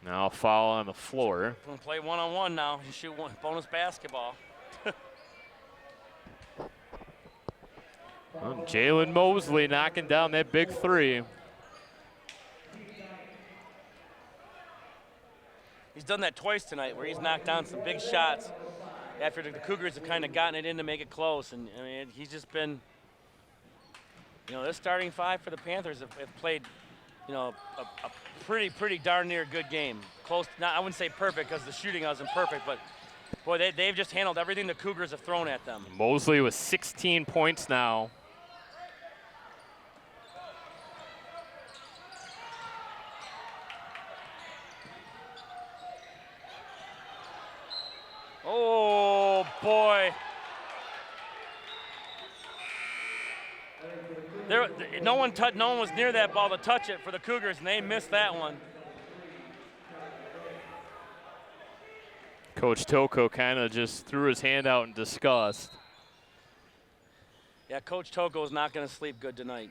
Now foul on the floor. We're going to play one-on-one now and shoot bonus basketball. Well, Jalen Mosley knocking down that big 3. He's done that twice tonight where he's knocked down some big shots after the Cougars have kind of gotten it in to make it close. And I mean, he's just been, this starting 5 for the Panthers have played, a pretty darn near good game. Close, I wouldn't say perfect because the shooting wasn't perfect, but boy, they've just handled everything the Cougars have thrown at them. Mosley with 16 points now. Oh, boy. No one was near that ball to touch it for the Cougars, and they missed that one. Coach Toko kind of just threw his hand out in disgust. Yeah, Coach Toko is not going to sleep good tonight.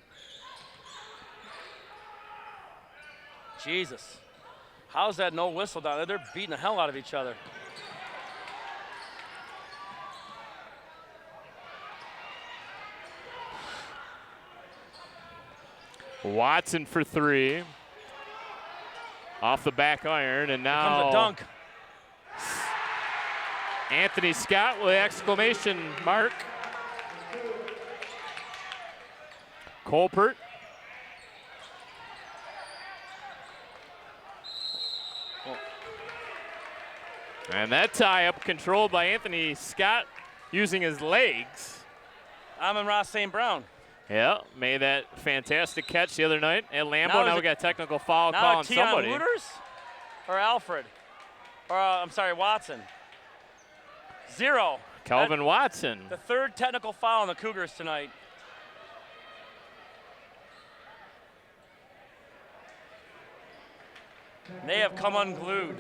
Jesus. How's that no whistle down there? They're beating the hell out of each other. Watson for 3. Off the back iron, and now comes a dunk. Anthony Scott with exclamation mark. Colpert. And that tie-up controlled by Anthony Scott using his legs. Amon-Ra St. Brown. Yeah, made that fantastic catch the other night at Lambeau. Now we got a technical foul call on somebody. Now Wooters or Alfred? Or, I'm sorry, Watson. 0. Calvin Watson. The 3rd technical foul on the Cougars tonight. They have come unglued.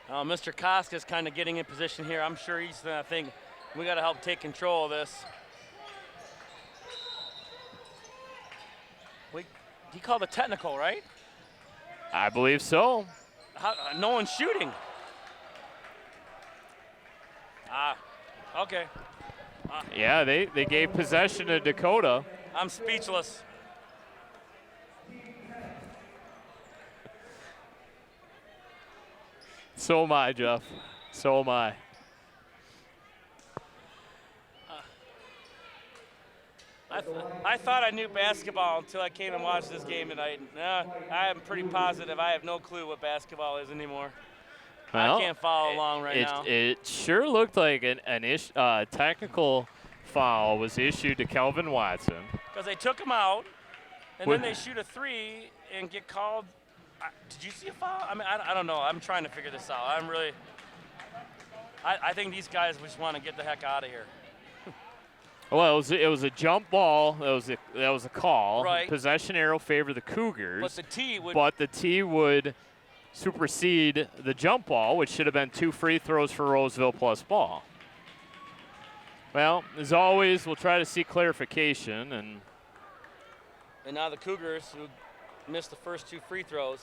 Mr. Koska's kind of getting in position here. I'm sure he's thinking, we got to help take control of this. He called a technical, right? I believe so. No one's shooting. Okay. Yeah, they gave possession to Dakota. I'm speechless. So am I, Jeff. So am I. I thought I knew basketball until I came and watched this game tonight. I am pretty positive I have no clue what basketball is anymore. Well, I can't follow along right now. It sure looked like an technical foul was issued to Kelvin Watson. Because they took him out, and then they shoot a three and get called. Did you see a foul? I mean, I don't know. I'm trying to figure this out. I think these guys just want to get the heck out of here. Well, it was a jump ball. That was a call. Right. Possession arrow favored the Cougars. But the tee would supersede the jump ball, which should have been 2 free throws for Roseville plus ball. Well, as always, we'll try to see clarification. And now the Cougars, who missed the first 2 free throws.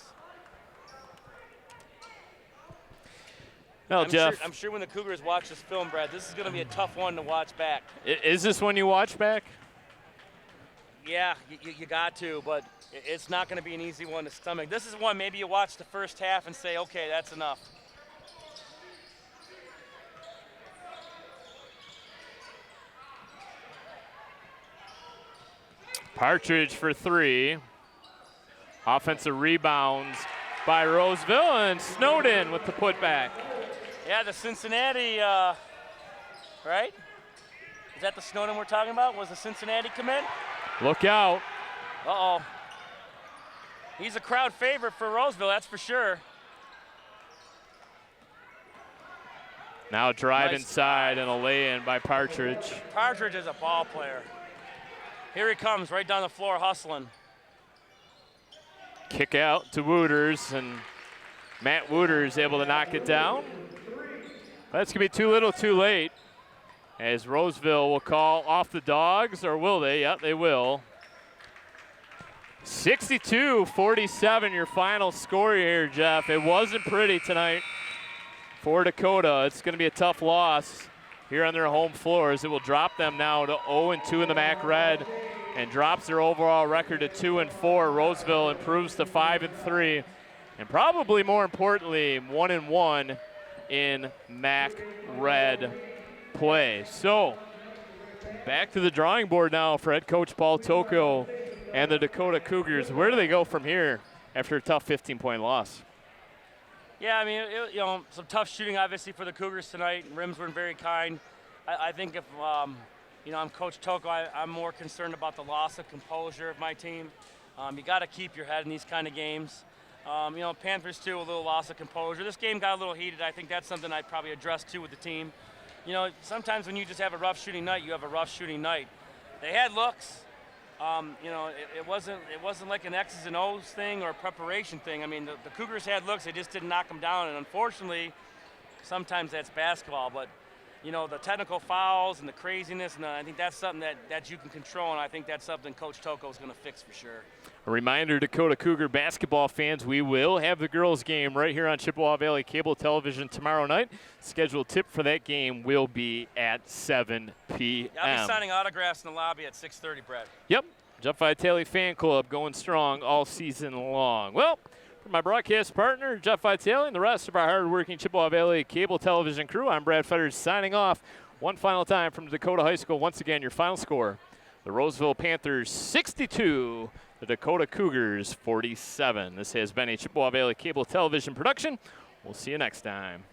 Well, Jeff, I'm sure when the Cougars watch this film, Brad, this is going to be a tough one to watch back. Is this one you watch back? Yeah, you got to, but it's not going to be an easy one to stomach. This is one maybe you watch the first half and say, okay, that's enough. Partridge for 3. Offensive rebounds by Roseville, and Snowden with the putback. Yeah, the Cincinnati, right? Is that the Snowden we're talking about? Was the Cincinnati commit? Look out. Uh-oh. He's a crowd favorite for Roseville, that's for sure. Now drive Nice. inside and a lay-in by Partridge. Partridge is a ball player. Here he comes, right down the floor, hustling. Kick out to Wooters, and Matt Wooters able to knock it down. That's going to be too little too late, as Roseville will call off the Dogs, or will they? Yep, they will. 62-47, your final score here, Jeff. It wasn't pretty tonight for Dakota. It's going to be a tough loss here on their home floor, as it will drop them now to 0-2 in the MAC Red and drops their overall record to 2-4. Roseville improves to 5-3, and probably more importantly, 1-1 in MAC Red play. So back to the drawing board now for head coach Paul Tocco and the Dakota Cougars. Where do they go from here after a tough 15-point loss? Yeah, I mean, some tough shooting obviously for the Cougars tonight. Rims weren't very kind. I think if, I'm Coach Tocco, I'm more concerned about the loss of composure of my team. You got to keep your head in these kind of games. Panthers too, a little loss of composure. This game got a little heated. I think that's something I'd probably address too with the team. Sometimes when you just have a rough shooting night, you have a rough shooting night. They had looks. It wasn't like an X's and O's thing or a preparation thing. I mean, the Cougars had looks. They just didn't knock them down. And unfortunately, sometimes that's basketball. But, the technical fouls and the craziness, and I think that's something that you can control. And I think that's something Coach Tocco is going to fix for sure. A reminder, Dakota Cougar basketball fans, we will have the girls' game right here on Chippewa Valley Cable Television tomorrow night. Scheduled tip for that game will be at 7 p.m. I'll be signing autographs in the lobby at 6:30, Brad. Yep, Jeff Vitale fan club going strong all season long. Well, for my broadcast partner, Jeff Vitale, and the rest of our hardworking Chippewa Valley Cable Television crew, I'm Brad Fetters signing off one final time from Dakota High School. Once again, your final score, the Roseville Panthers 62, the Dakota Cougars 47. This has been a Chippewa Valley Cable Television production. We'll see you next time.